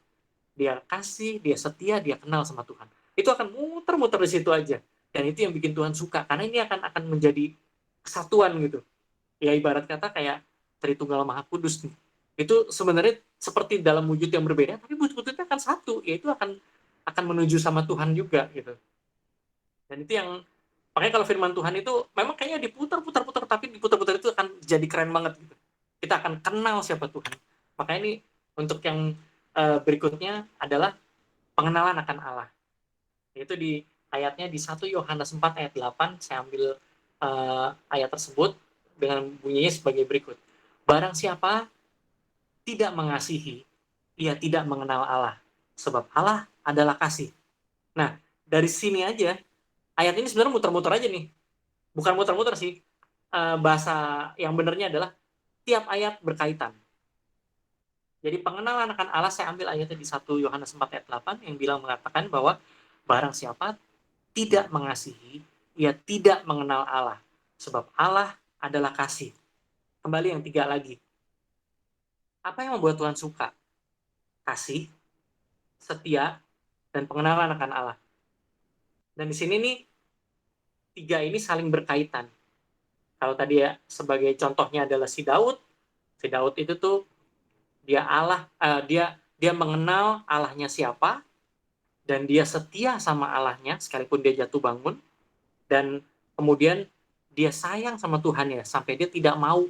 [SPEAKER 3] Dia kasih, dia setia, dia kenal sama Tuhan. Itu akan muter-muter di situ aja. Dan itu yang bikin Tuhan suka. Karena ini akan menjadi kesatuan gitu. Ya ibarat kata kayak Tritunggal Maha Kudus nih. Itu sebenarnya seperti dalam wujud yang berbeda, tapi wujudnya akan satu, yaitu akan menuju sama Tuhan juga gitu. Dan itu yang makanya kalau firman Tuhan itu memang kayaknya diputar-putar, tapi diputar-putar itu akan jadi keren banget gitu. Kita akan kenal siapa Tuhan. Makanya ini untuk yang berikutnya adalah pengenalan akan Allah. Itu di ayatnya di 1 Yohanes 4 ayat 8, saya ambil ayat tersebut dengan bunyinya sebagai berikut. Barang siapa tidak mengasihi, ia tidak mengenal Allah, sebab Allah adalah kasih. Nah, dari sini aja, ayat ini sebenarnya muter-muter aja nih. Bukan muter-muter sih, bahasa yang benernya adalah tiap ayat berkaitan. Jadi pengenalan akan Allah, saya ambil ayatnya di 1 Yohanes 4 ayat 8 yang mengatakan bahwa barang siapa tidak mengasihi, ia tidak mengenal Allah, sebab Allah adalah kasih. Kembali yang 3 lagi. Apa yang membuat Tuhan suka? Kasih, setia, dan pengenalan akan Allah. Dan di sini nih 3 ini saling berkaitan. Kalau tadi ya sebagai contohnya adalah si Daud itu tuh dia dia mengenal Allahnya siapa, dan dia setia sama Allahnya sekalipun dia jatuh bangun, dan kemudian dia sayang sama Tuhan ya sampai dia tidak mau,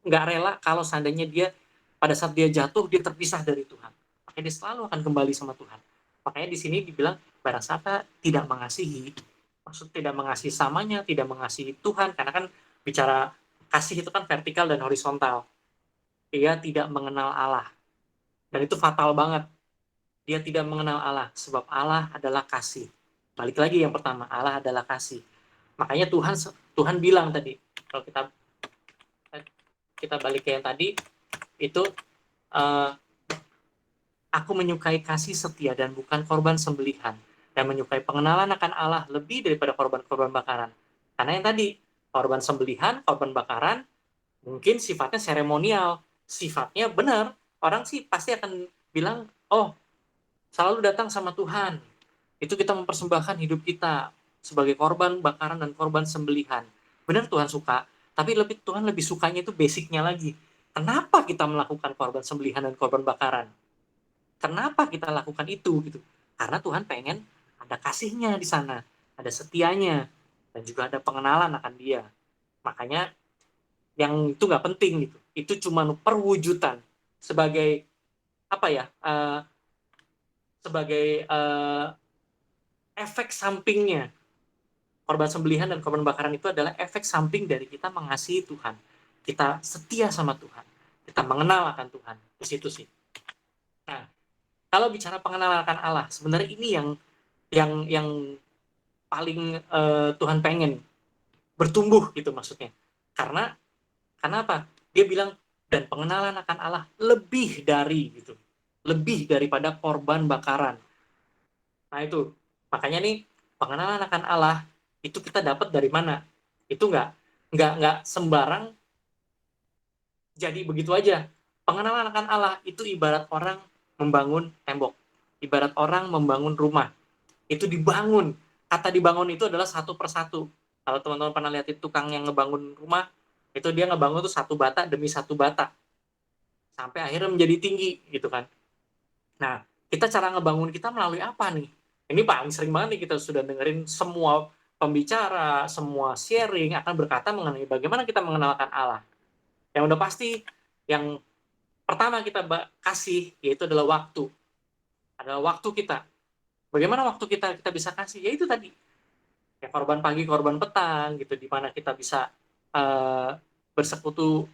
[SPEAKER 3] nggak rela kalau seandainya dia pada saat dia jatuh dia terpisah dari Tuhan. Makanya dia selalu akan kembali sama Tuhan. Makanya di sini dibilang barang siapa tidak mengasihi, maksud tidak mengasihi samanya, tidak mengasihi Tuhan, karena kan bicara kasih itu kan vertikal dan horizontal. Dia tidak mengenal Allah. Dan itu fatal banget. Dia tidak mengenal Allah, sebab Allah adalah kasih. Balik lagi yang pertama, Allah adalah kasih. Makanya Tuhan bilang tadi, kalau kita balik ke yang tadi, itu aku menyukai kasih setia dan bukan korban sembelihan, dan menyukai pengenalan akan Allah lebih daripada korban-korban bakaran. Karena yang tadi, korban sembelihan, korban bakaran, mungkin sifatnya seremonial, sifatnya benar, orang sih pasti akan bilang, oh selalu datang sama Tuhan, itu kita mempersembahkan hidup kita sebagai korban bakaran dan korban sembelihan. Benar Tuhan suka, tapi Tuhan lebih sukanya itu basicnya lagi. Kenapa kita melakukan korban sembelihan dan korban bakaran? Kenapa kita lakukan itu gitu? Karena Tuhan pengen ada kasihnya di sana, ada setianya, dan juga ada pengenalan akan Dia. Makanya yang itu nggak penting gitu. Itu cuma perwujudan sebagai apa ya? Sebagai efek sampingnya. Korban sembelihan dan korban bakaran itu adalah efek samping dari kita mengasihi Tuhan. Kita setia sama Tuhan. Kita mengenal akan Tuhan. Di situ sih. Nah, kalau bicara pengenalan akan Allah, sebenarnya ini yang paling Tuhan pengen bertumbuh gitu maksudnya. Karena apa? Dia bilang dan pengenalan akan Allah lebih dari gitu. Lebih daripada korban bakaran. Nah, itu. Makanya nih pengenalan akan Allah itu kita dapat dari mana? Itu nggak sembarang jadi begitu aja. Pengenalan akan Allah itu ibarat orang membangun tembok, ibarat orang membangun rumah. Itu dibangun. Kata dibangun itu adalah satu persatu. Kalau teman-teman pernah lihat tukang yang ngebangun rumah, itu dia ngebangun tuh satu bata demi satu bata sampai akhirnya menjadi tinggi gitu kan. Nah, kita cara ngebangun kita melalui apa nih? Ini paling sering banget nih kita sudah dengerin semua pembicara, semua sharing akan berkata mengenai bagaimana kita mengenalkan Allah. Yang udah pasti, yang pertama kita kasih, yaitu adalah waktu. Adalah waktu kita. Bagaimana waktu kita bisa kasih? Ya itu tadi. Ya korban pagi, korban petang, gitu, di mana kita bisa bersekutu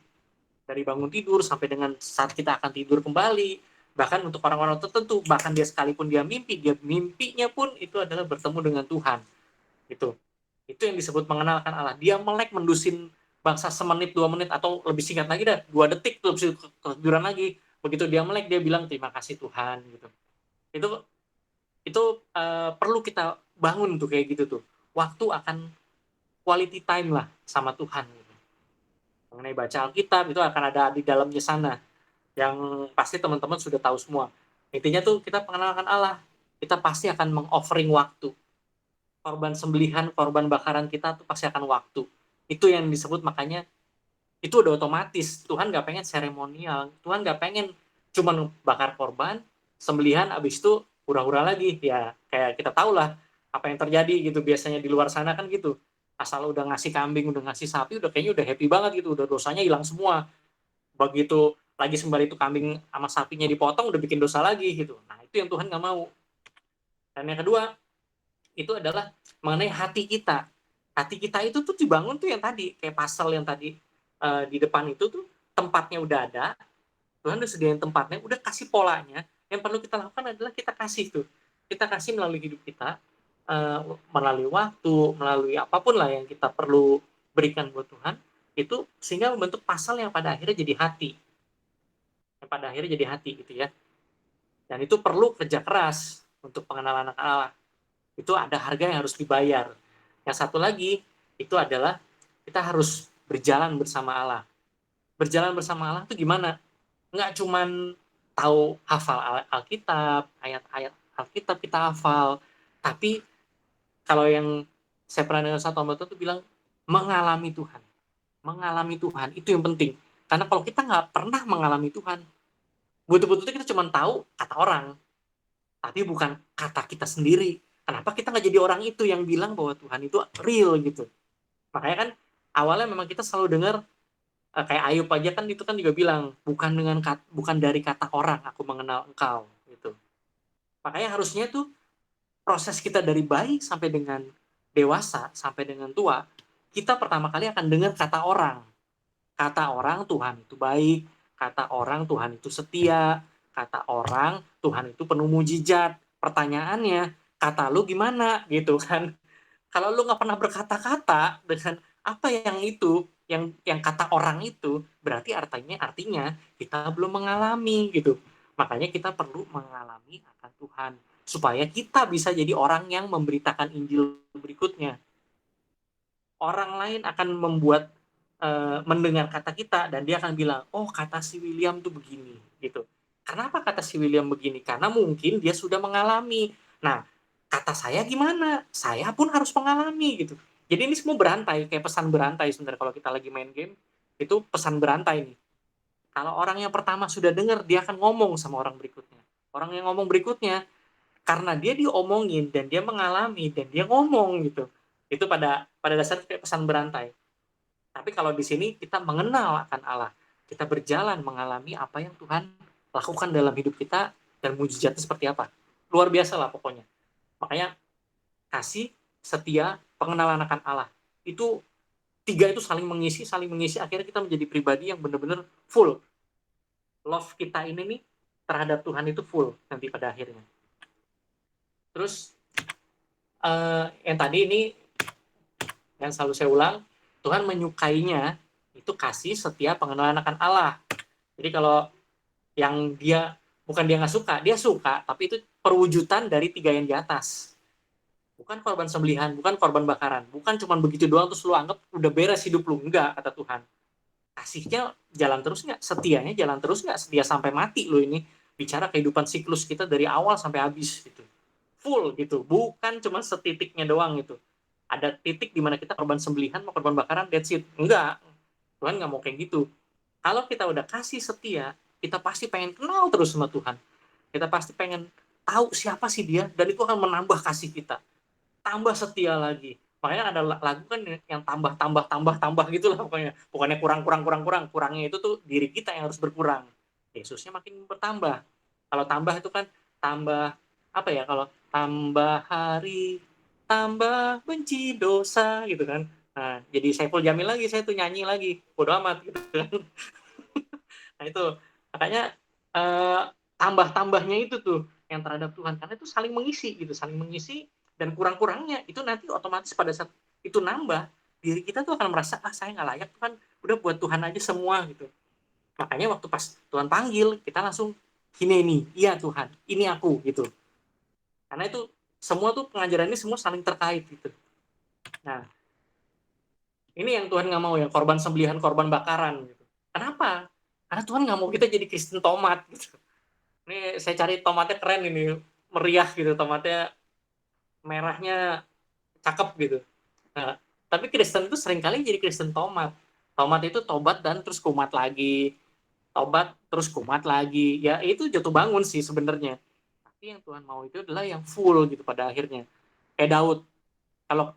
[SPEAKER 3] dari bangun tidur sampai dengan saat kita akan tidur kembali. Bahkan untuk orang-orang tertentu, bahkan dia sekalipun dia mimpinya pun itu adalah bertemu dengan Tuhan. Itu yang disebut mengenalkan Allah. Dia melek mendusin bangsa semenit, 2 menit, atau lebih singkat lagi dah, 2 detik tuh ketiduran lagi. Begitu dia melek, dia bilang terima kasih Tuhan gitu. Itu perlu kita bangun tuh kayak gitu tuh. Waktu akan quality time lah sama Tuhan gitu. Mengenai baca Alkitab itu akan ada di dalamnya sana. Yang pasti teman-teman sudah tahu semua. Intinya tuh kita mengenalkan Allah. Kita pasti akan meng-offering waktu. Korban sembelihan, korban bakaran kita tuh pasti akan waktu. Itu yang disebut, makanya itu udah otomatis. Tuhan gak pengen seremonial. Tuhan gak pengen cuma bakar korban, sembelihan, abis itu hura-hura lagi. Ya kayak kita tahu lah apa yang terjadi gitu biasanya di luar sana kan gitu. Asal udah ngasih kambing, udah ngasih sapi, udah kayaknya udah happy banget gitu. Udah dosanya hilang semua. Begitu lagi sembari itu kambing sama sapinya dipotong, udah bikin dosa lagi gitu. Nah itu yang Tuhan gak mau. Dan yang kedua, itu adalah mengenai hati kita. Hati kita itu tuh dibangun tuh yang tadi, kayak pasal yang tadi di depan itu tuh tempatnya udah ada, Tuhan udah sediain tempatnya, udah kasih polanya. Yang perlu kita lakukan adalah kita kasih tuh. Kita kasih melalui hidup kita, melalui waktu, melalui apapun lah yang kita perlu berikan buat Tuhan, itu sehingga membentuk pasal yang pada akhirnya jadi hati. Yang pada akhirnya jadi hati gitu ya. Dan itu perlu kerja keras untuk pengenalan anak Allah. Itu ada harga yang harus dibayar. Yang satu lagi, itu adalah kita harus berjalan bersama Allah. Berjalan bersama Allah itu gimana? Nggak cuman tahu hafal Alkitab, ayat-ayat Alkitab kita hafal, tapi kalau yang saya pernah dengar satu hamba tuh bilang mengalami Tuhan. Mengalami Tuhan, itu yang penting. Karena kalau kita nggak pernah mengalami Tuhan, betul-betul kita cuma tahu kata orang, tapi bukan kata kita sendiri. Kenapa kita nggak jadi orang itu yang bilang bahwa Tuhan itu real gitu? Makanya kan awalnya memang kita selalu dengar kayak Ayub aja kan itu kan juga bilang bukan dari kata orang aku mengenal engkau gitu. Makanya harusnya tuh proses kita dari bayi sampai dengan dewasa sampai dengan tua, kita pertama kali akan dengar kata orang. Kata orang Tuhan itu baik, kata orang Tuhan itu setia, kata orang Tuhan itu penuh mujizat. Pertanyaannya, kata lu gimana gitu kan? Kalau lu nggak pernah berkata-kata dengan apa yang itu, yang kata orang itu, berarti artinya kita belum mengalami gitu. Makanya kita perlu mengalami akan Tuhan supaya kita bisa jadi orang yang memberitakan Injil berikutnya. Orang lain akan mendengar kata kita dan dia akan bilang, oh kata si William tuh begini gitu. Kenapa kata si William begini? Karena mungkin dia sudah mengalami. Nah, kata saya gimana? Saya pun harus mengalami gitu. Jadi ini semua berantai, kayak pesan berantai sebenarnya kalau kita lagi main game, itu pesan berantai nih. Kalau orang yang pertama sudah dengar, dia akan ngomong sama orang berikutnya. Orang yang ngomong berikutnya, karena dia diomongin dan dia mengalami dan dia ngomong gitu. Itu pada dasarnya kayak pesan berantai. Tapi kalau di sini kita mengenal akan Allah, kita berjalan mengalami apa yang Tuhan lakukan dalam hidup kita dan mujizatnya seperti apa. Luar biasa lah pokoknya. Makanya kasih, setia, pengenalan akan Allah. Itu tiga itu saling mengisi, akhirnya kita menjadi pribadi yang benar-benar full. Love kita ini nih terhadap Tuhan itu full nanti pada akhirnya. Terus yang tadi ini yang selalu saya ulang, Tuhan menyukainya itu kasih, setia, pengenalan akan Allah. Jadi kalau yang dia bukan dia nggak suka, dia suka, tapi itu perwujudan dari tiga yang di atas. Bukan korban sembelihan, bukan korban bakaran, bukan cuma begitu doang terus lu anggap udah beres hidup lu. Enggak, kata Tuhan. Kasihnya jalan terus nggak? Setianya jalan terus nggak? Setia sampai mati lu ini. Bicara kehidupan siklus kita dari awal sampai habis gitu. Full gitu, bukan cuma setitiknya doang gitu. Ada titik di mana kita korban sembelihan mau korban bakaran, that's it. Enggak, Tuhan nggak mau kayak gitu. Kalau kita udah kasih setia, kita pasti pengen kenal terus sama Tuhan. Kita pasti pengen tahu siapa sih dia, dan itu akan menambah kasih kita. Tambah setia lagi. Makanya ada lagu kan yang tambah gitu lah pokoknya. Pokoknya kurang. Kurangnya itu tuh diri kita yang harus berkurang. Yesusnya makin bertambah. Kalau tambah itu kan tambah apa ya, kalau tambah hari tambah benci dosa gitu kan. Nah, jadi Saiful Jamil lagi, saya tuh nyanyi lagi, bodo amat gitu kan. Nah itu makanya tambah-tambahnya itu tuh yang terhadap Tuhan, karena itu saling mengisi dan kurang-kurangnya itu nanti otomatis pada saat itu nambah, diri kita tuh akan merasa saya nggak layak Tuhan, udah buat Tuhan aja semua gitu. Makanya waktu pas Tuhan panggil kita langsung hineni, iya Tuhan, ini aku gitu. Karena itu semua tuh pengajaran ini semua saling terkait gitu. Nah, ini yang Tuhan nggak mau ya, korban sembelihan, korban bakaran gitu. Kenapa? Karena Tuhan nggak mau kita jadi Kristen tomat gitu. Ini saya cari tomatnya keren ini, meriah gitu, tomatnya merahnya cakep gitu. Nah, tapi Kristen itu seringkali jadi Kristen tomat. Tomat itu tobat dan terus kumat lagi. Tobat terus kumat lagi. Ya itu jatuh bangun sih sebenarnya. Tapi yang Tuhan mau itu adalah yang full gitu pada akhirnya. Kayak Daud.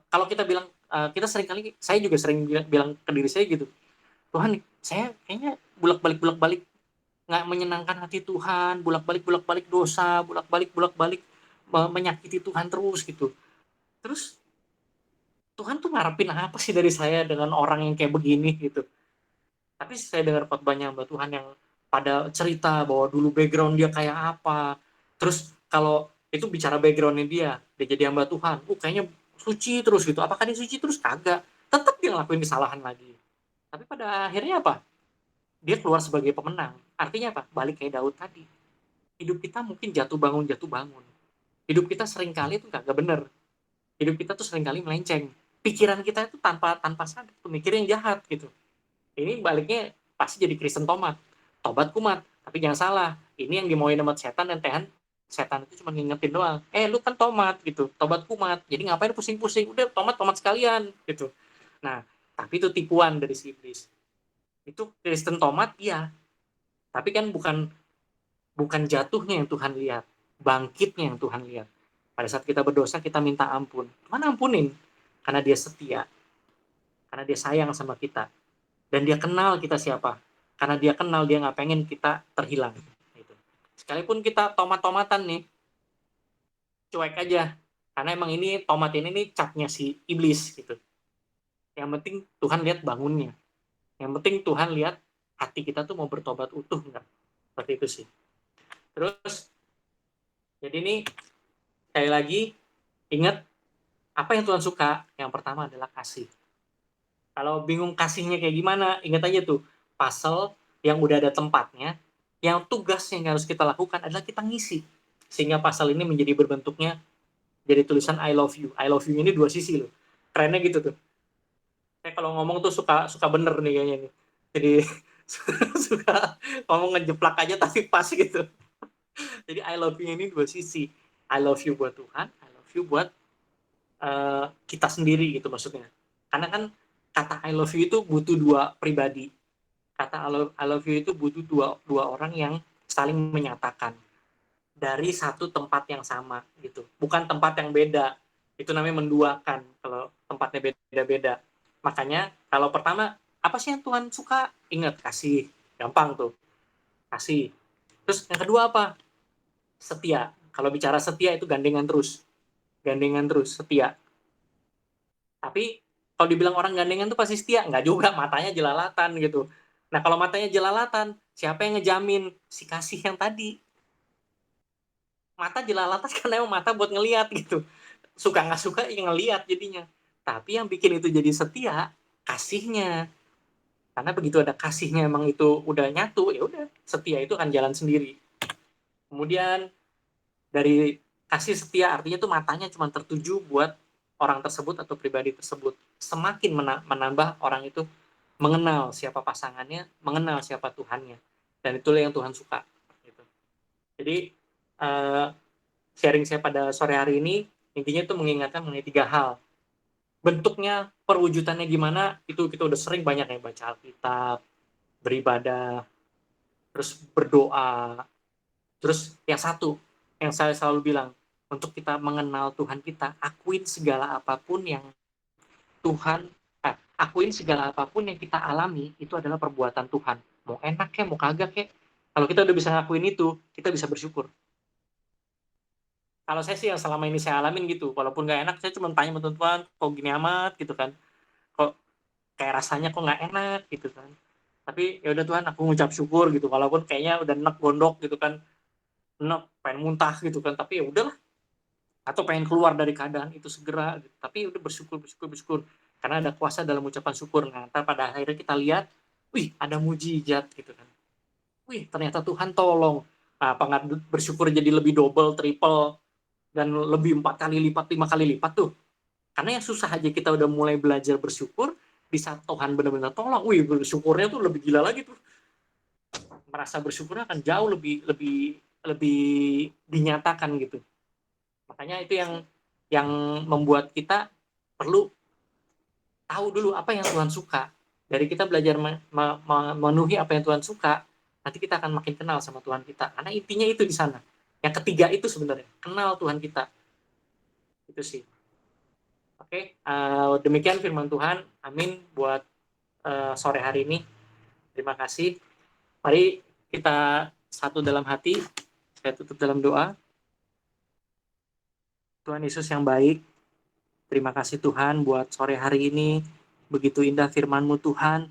[SPEAKER 3] Kalau kita bilang, kita seringkali, saya juga sering bilang ke diri saya gitu, Tuhan, saya kayaknya bolak-balik nggak menyenangkan hati Tuhan, bolak-balik dosa, bolak-balik menyakiti Tuhan terus gitu. Terus Tuhan tuh ngarepin apa sih dari saya dengan orang yang kayak begini gitu. Tapi saya dengar khotbahnya Mbak Tuhan yang pada cerita bahwa dulu background dia kayak apa. Terus kalau itu bicara backgroundnya dia jadi hamba Tuhan. Kayaknya suci terus gitu. Apakah dia suci terus? Kagak. Tetap dia ngelakuin kesalahan lagi. Tapi pada akhirnya apa? Dia keluar sebagai pemenang. Artinya apa? Balik kayak Daud tadi. Hidup kita mungkin jatuh bangun. Hidup kita seringkali itu kagak bener. Hidup kita tuh seringkali melenceng. Pikiran kita itu tanpa sadar mikir yang jahat gitu. Ini baliknya pasti jadi Kristen tomat kumat, tapi jangan salah, ini yang dimauin sama setan dan setan itu cuma ngingetin doang, lu kan tomat gitu, tobat kumat, jadi ngapain pusing-pusing, udah tomat sekalian gitu. Nah, tapi itu tipuan dari si iblis. Itu Kristen tomat iya, tapi kan bukan jatuhnya yang Tuhan lihat, bangkitnya yang Tuhan lihat. Pada saat kita berdosa kita minta ampun, Tuhan ampunin, karena dia setia, karena dia sayang sama kita. Dan dia kenal kita siapa. Karena dia kenal, dia nggak pengen kita terhilang. Gitu. Sekalipun kita tomat-tomatan nih, cuek aja. Karena emang ini tomat ini nih capnya si iblis gitu. Yang penting Tuhan lihat bangunnya. Yang penting Tuhan lihat hati kita tuh mau bertobat utuh nggak. Seperti itu sih. Terus, jadi ini sekali lagi ingat apa yang Tuhan suka. Yang pertama adalah kasih. Kalau bingung kasihnya kayak gimana, ingat aja tuh pasal yang udah ada tempatnya, yang tugas yang harus kita lakukan adalah kita ngisi. Sehingga pasal ini menjadi berbentuknya jadi tulisan I love you. I love you ini dua sisi loh. Kerennya gitu tuh. Saya kalau ngomong tuh suka bener nih kayaknya nih. Jadi suka ngomong ngejeplak aja tapi pas gitu. Jadi I love you ini dua sisi. I love you buat Tuhan, I love you buat kita sendiri gitu maksudnya. Karena kan kata I love you itu butuh dua pribadi. Kata I love you itu butuh dua orang yang saling menyatakan dari satu tempat yang sama gitu. Bukan tempat yang beda. Itu namanya menduakan kalau tempatnya beda-beda. Makanya kalau pertama, apa sih yang Tuhan suka? Ingat, kasih. Gampang tuh. Kasih. Terus yang kedua apa? Setia. Kalau bicara setia itu gandengan terus, setia. Tapi kalau dibilang orang gandengan tuh pasti setia, nggak juga, matanya jelalatan gitu. Nah kalau matanya jelalatan, siapa yang ngejamin? Si kasih yang tadi. Mata jelalatan karena emang mata buat ngelihat gitu. Suka nggak suka yang ngelihat jadinya. Tapi yang bikin itu jadi setia, kasihnya. Karena begitu ada kasihnya emang itu udah nyatu, ya udah setia itu akan jalan sendiri. Kemudian dari kasih setia artinya tuh matanya cuma tertuju buat orang tersebut atau pribadi tersebut. Semakin menambah orang itu mengenal siapa pasangannya, mengenal siapa Tuhannya. Dan itulah yang Tuhan suka. Gitu. Jadi sharing saya pada sore hari ini intinya itu mengingatkan mengenai 3 hal. Bentuknya, perwujudannya gimana, itu kita udah sering banyak yang baca Alkitab, beribadah, terus berdoa. Terus yang satu, yang saya selalu bilang, untuk kita mengenal Tuhan kita, akuin segala apapun yang kita alami, itu adalah perbuatan Tuhan. Mau enak kek, mau kagak kek. Kalau kita udah bisa ngakuin itu, kita bisa bersyukur. Kalau saya sih yang selama ini saya alamin gitu, walaupun gak enak, saya cuma tanya sama Tuhan, kok gini amat gitu kan. Kok kayak rasanya kok gak enak gitu kan. Tapi ya udah Tuhan, aku ngucap syukur gitu, walaupun kayaknya udah enek gondok gitu kan. Enek, pengen muntah gitu kan, tapi ya udahlah. Atau pengen keluar dari keadaan itu segera gitu. Tapi udah bersyukur karena ada kuasa dalam ucapan syukur. Nah, ntar pada akhirnya kita lihat, wih, ada mujizat gitu kan. Wih, ternyata Tuhan tolong. Nah, bersyukur jadi lebih double, triple, dan lebih 4 kali lipat, 5 kali lipat tuh. Karena yang susah aja kita udah mulai belajar bersyukur, di saat Tuhan benar-benar tolong, wih, bersyukurnya tuh lebih gila lagi tuh. Merasa bersyukurnya akan jauh lebih dinyatakan gitu. Makanya itu yang membuat kita perlu tahu dulu apa yang Tuhan suka. Dari kita belajar memenuhi apa yang Tuhan suka, nanti kita akan makin kenal sama Tuhan kita. Karena intinya itu di sana. Yang ketiga itu sebenarnya, kenal Tuhan kita. Itu sih. Oke, demikian firman Tuhan. Amin buat sore hari ini. Terima kasih. Mari kita satu dalam hati. Saya tutup dalam doa. Tuhan Yesus yang baik, Terima kasih Tuhan buat sore hari ini. Begitu indah firman-Mu Tuhan.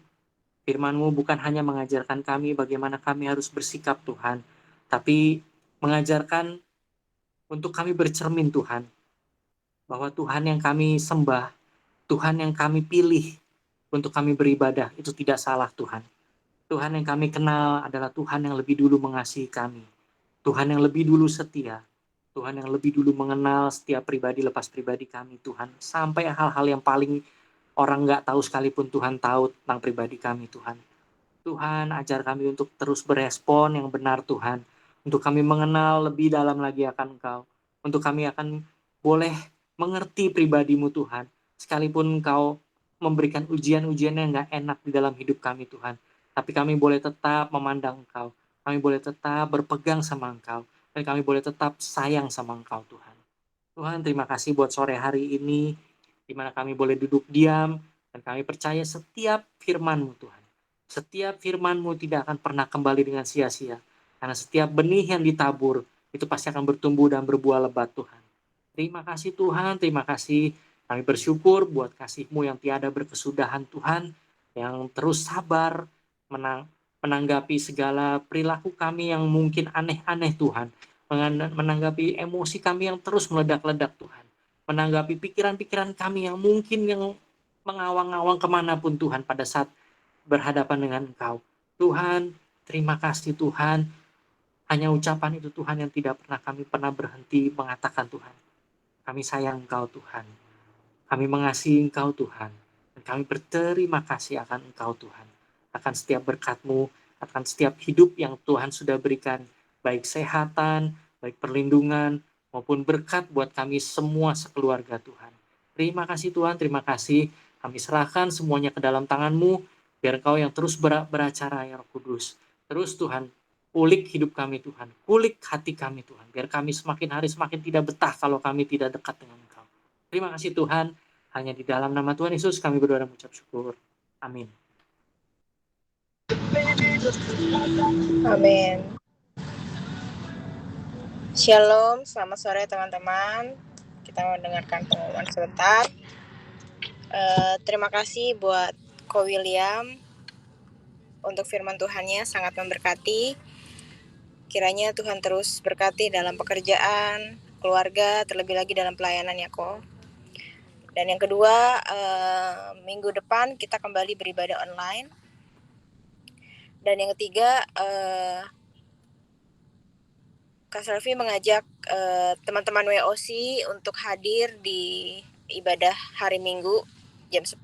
[SPEAKER 3] Firman-Mu bukan hanya mengajarkan kami bagaimana kami harus bersikap Tuhan, tapi mengajarkan untuk kami bercermin Tuhan. Bahwa Tuhan yang kami sembah, Tuhan yang kami pilih untuk kami beribadah, itu tidak salah Tuhan. Tuhan yang kami kenal adalah Tuhan yang lebih dulu mengasihi kami. Tuhan yang lebih dulu setia. Tuhan yang lebih dulu mengenal setiap pribadi lepas pribadi kami Tuhan. Sampai hal-hal yang paling orang nggak tahu sekalipun Tuhan tahu tentang pribadi kami Tuhan. Tuhan ajar kami untuk terus berespon yang benar Tuhan. Untuk kami mengenal lebih dalam lagi akan Engkau. Untuk kami akan boleh mengerti pribadi-Mu Tuhan. Sekalipun Engkau memberikan ujian-ujian yang nggak enak di dalam hidup kami Tuhan. Tapi kami boleh tetap memandang Engkau. Kami boleh tetap berpegang sama Engkau. Dan kami boleh tetap sayang sama Engkau Tuhan. Tuhan terima kasih buat sore hari ini. Di mana kami boleh duduk diam. Dan kami percaya setiap firman-Mu Tuhan. Setiap firman-Mu tidak akan pernah kembali dengan sia-sia. Karena setiap benih yang ditabur, itu pasti akan bertumbuh dan berbuah lebat Tuhan. Terima kasih Tuhan, terima kasih. Kami bersyukur buat kasih-Mu yang tiada berkesudahan Tuhan. Yang terus sabar menanggapi segala perilaku kami yang mungkin aneh-aneh Tuhan. Menanggapi emosi kami yang terus meledak-ledak Tuhan. Menanggapi pikiran-pikiran kami yang mungkin yang mengawang-awang kemanapun Tuhan pada saat berhadapan dengan Engkau. Tuhan, terima kasih Tuhan. Hanya ucapan itu Tuhan yang tidak kami pernah berhenti mengatakan Tuhan. Kami sayang Engkau Tuhan. Kami mengasihi Engkau Tuhan. Dan kami berterima kasih akan Engkau Tuhan. Akan setiap berkat-Mu, akan setiap hidup yang Tuhan sudah berikan. Baik kesehatan, baik perlindungan, maupun berkat buat kami semua sekeluarga Tuhan. Terima kasih Tuhan, terima kasih. Kami serahkan semuanya ke dalam tangan-Mu, biar Engkau yang terus beracara ya Roh Kudus. Terus Tuhan, kulik hidup kami Tuhan, kulik hati kami Tuhan, biar kami semakin hari semakin tidak betah kalau kami tidak dekat dengan Engkau. Terima kasih Tuhan, hanya di dalam nama Tuhan Yesus kami berdoa dan mengucap syukur. Amin.
[SPEAKER 5] Amin. Shalom, selamat sore teman-teman. Kita mau dengarkan pengumuman sebentar. Terima kasih buat Ko William untuk firman Tuhannya sangat memberkati. Kiranya Tuhan terus berkati dalam pekerjaan, keluarga, terlebih lagi dalam pelayanan ya Ko. Dan yang kedua, minggu depan kita kembali beribadah online. Dan yang ketiga, Kak Selvi mengajak teman-teman WOC untuk hadir di ibadah hari Minggu jam 10.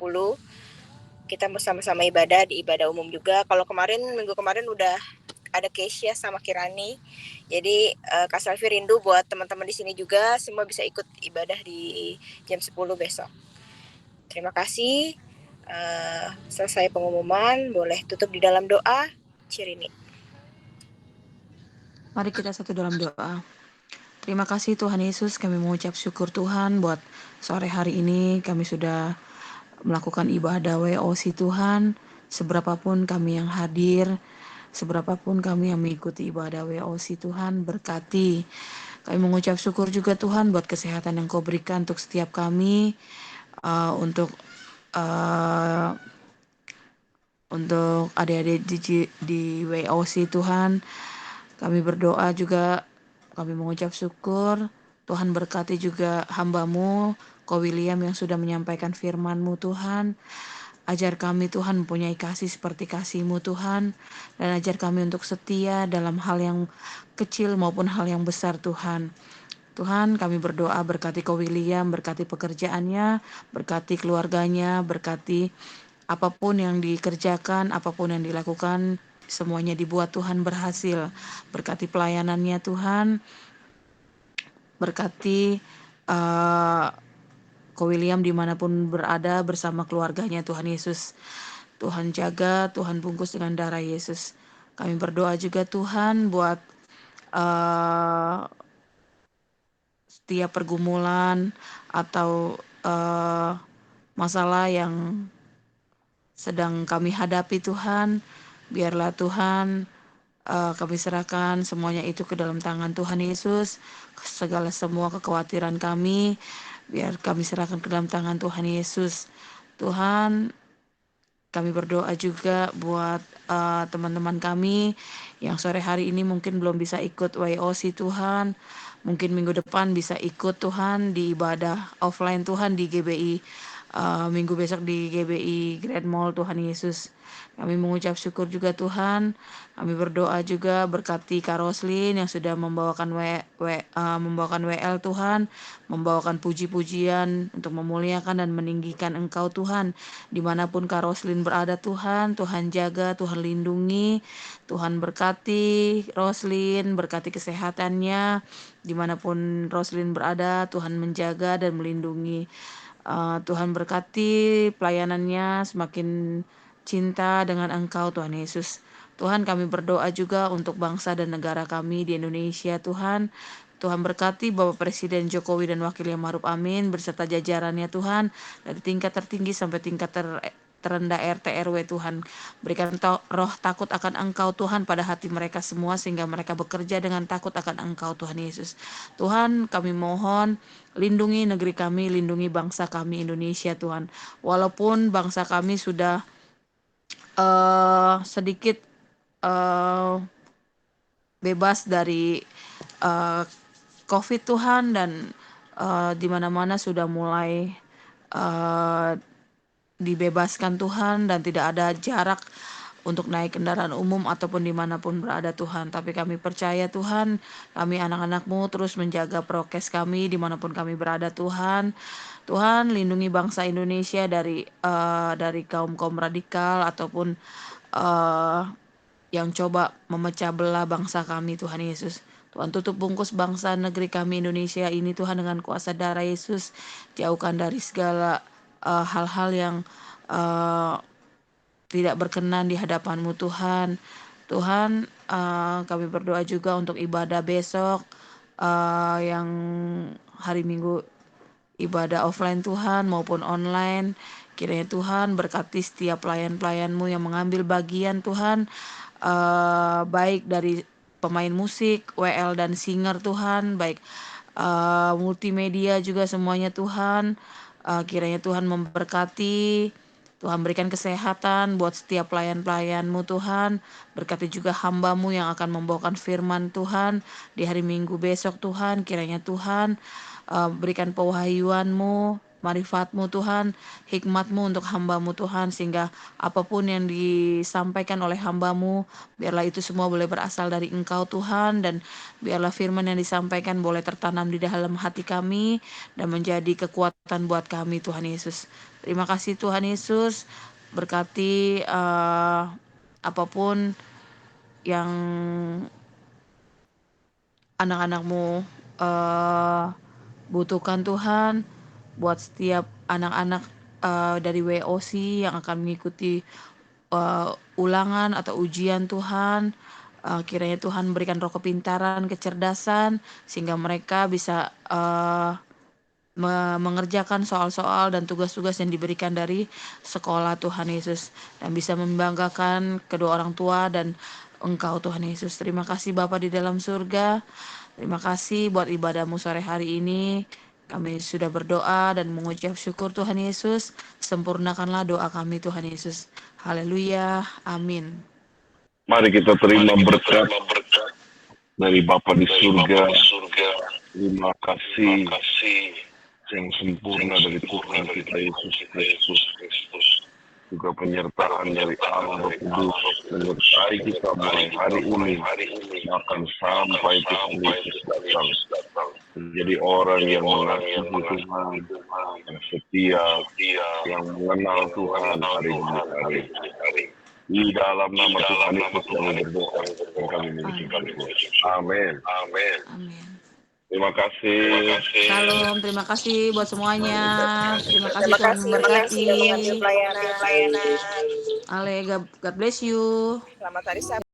[SPEAKER 5] Kita bersama-sama ibadah di ibadah umum juga. Kalau minggu kemarin udah ada Keisha sama Kirani. Jadi Kak Selvi rindu buat teman-teman di sini juga semua bisa ikut ibadah di jam 10 besok. Terima kasih. Selesai pengumuman, boleh tutup di dalam doa. Cirini.
[SPEAKER 4] Mari kita satu dalam doa. Terima kasih Tuhan Yesus, kami mengucap syukur Tuhan buat sore hari ini kami sudah melakukan ibadah WOC Tuhan. Seberapapun kami yang hadir, seberapapun kami yang mengikuti ibadah WOC Tuhan, berkati. Kami mengucap syukur juga Tuhan buat kesehatan yang Kau berikan untuk setiap kami, untuk adik-adik di WOC Tuhan. Kami berdoa juga, kami mengucap syukur. Tuhan berkati juga hamba-Mu, Ko William yang sudah menyampaikan firman-Mu Tuhan. Ajar kami Tuhan mempunyai kasih seperti kasih-Mu Tuhan. Dan ajar kami untuk setia dalam hal yang kecil maupun hal yang besar Tuhan. Tuhan kami berdoa berkati Ko William, berkati pekerjaannya, berkati keluarganya, berkati apapun yang dikerjakan, apapun yang dilakukan, semuanya dibuat Tuhan berhasil. Berkati pelayanannya Tuhan, berkati Ko William dimanapun berada bersama keluarganya Tuhan Yesus. Tuhan jaga, Tuhan bungkus dengan darah Yesus. Kami berdoa juga Tuhan buat setiap pergumulan atau masalah yang sedang kami hadapi Tuhan. Biarlah Tuhan kami serahkan semuanya itu ke dalam tangan Tuhan Yesus. Semua kekhawatiran kami biar kami serahkan ke dalam tangan Tuhan Yesus. Tuhan, kami berdoa juga buat teman-teman kami yang sore hari ini mungkin belum bisa ikut WOC Tuhan. Mungkin minggu depan bisa ikut Tuhan di ibadah offline Tuhan di GBI. Minggu besok di GBI Grand Mall Tuhan Yesus. Kami mengucap syukur juga Tuhan. Kami berdoa juga berkati Kak Roslin yang sudah membawakan membawakan WL Tuhan, membawakan puji-pujian untuk memuliakan dan meninggikan Engkau Tuhan. Dimanapun Kak Roslin berada Tuhan, Tuhan jaga, Tuhan lindungi, Tuhan berkati Roslin, berkati kesehatannya. Dimanapun Roslin berada, Tuhan menjaga dan melindungi. Tuhan berkati pelayanannya semakin cinta dengan Engkau Tuhan Yesus. Tuhan, kami berdoa juga untuk bangsa dan negara kami di Indonesia Tuhan. Tuhan berkati Bapak Presiden Jokowi dan Wakilnya Ma'ruf Amin berserta jajarannya Tuhan dari tingkat tertinggi sampai tingkat terendah RT RW Tuhan. Berikan roh takut akan Engkau Tuhan pada hati mereka semua sehingga mereka bekerja dengan takut akan Engkau Tuhan Yesus. Tuhan, kami mohon lindungi negeri kami, lindungi bangsa kami Indonesia Tuhan. Walaupun bangsa kami sudah sedikit bebas dari COVID Tuhan dan di mana-mana sudah mulai dibebaskan Tuhan dan tidak ada jarak untuk naik kendaraan umum ataupun dimanapun berada Tuhan. Tapi kami percaya Tuhan, kami anak-anak-Mu terus menjaga prokes kami dimanapun kami berada Tuhan. Tuhan lindungi bangsa Indonesia dari kaum-kaum radikal ataupun yang coba memecah belah bangsa kami Tuhan Yesus. Tuhan tutup bungkus bangsa negeri kami Indonesia ini Tuhan dengan kuasa darah Yesus. Jauhkan dari segala hal-hal yang tidak berkenan di hadapan-Mu Tuhan. Tuhan, kami berdoa juga untuk ibadah besok yang hari Minggu ibadah offline Tuhan maupun online. Kiranya Tuhan berkati setiap pelayan-pelayan-Mu yang mengambil bagian Tuhan, baik dari pemain musik, WL dan singer Tuhan, baik multimedia juga semuanya Tuhan. Kiranya Tuhan memberkati, Tuhan berikan kesehatan buat setiap pelayan-pelayan-Mu Tuhan. Berkati juga hamba-Mu yang akan membawakan firman Tuhan di hari Minggu besok Tuhan. Kiranya Tuhan berikan pewahyuan-Mu, marifat-Mu Tuhan, hikmat-Mu untuk hamba-Mu Tuhan. Sehingga apapun yang disampaikan oleh hamba-Mu, biarlah itu semua boleh berasal dari Engkau Tuhan. Dan biarlah firman yang disampaikan boleh tertanam di dalam hati kami dan menjadi kekuatan buat kami Tuhan Yesus. Terima kasih Tuhan Yesus, berkati apapun yang anak-anak-Mu butuhkan Tuhan, buat setiap anak-anak dari WOC yang akan mengikuti ulangan atau ujian Tuhan. Kiranya Tuhan berikan roh kepintaran, kecerdasan, sehingga mereka bisa mengerjakan soal-soal dan tugas-tugas yang diberikan dari sekolah Tuhan Yesus, dan bisa membanggakan kedua orang tua dan Engkau Tuhan Yesus. Terima kasih Bapa di dalam surga. Terima kasih buat ibadah-Mu sore hari ini. Kami sudah berdoa dan mengucap syukur Tuhan Yesus. Sempurnakanlah doa kami Tuhan Yesus. Haleluya. Amin.
[SPEAKER 6] Mari kita terima berkat dari Bapa di surga. Terima kasih yang sempurna dari Tuhan kita Yesus Kristus. Juga penyertaan dari Allah Roh Kudus menyertai kita mulai hari ini akan sampai Tuhan Yesus datang. Menjadi orang yang mengasihi Tuhan, yang setia, yang mengenal Tuhan hari demi hari. Di dalam nama Tuhan Yesus kami berdoa dan kami mengucapkan amin.
[SPEAKER 4] Amin.
[SPEAKER 6] Terima kasih.
[SPEAKER 4] Shalom, terima kasih buat semuanya. Terima kasih
[SPEAKER 5] Terima
[SPEAKER 4] Tuhan
[SPEAKER 5] kasih
[SPEAKER 4] memberkati.
[SPEAKER 5] sudah mengambil pelayanan.
[SPEAKER 4] Ale, God bless you.
[SPEAKER 5] Selamat hari Sabtu.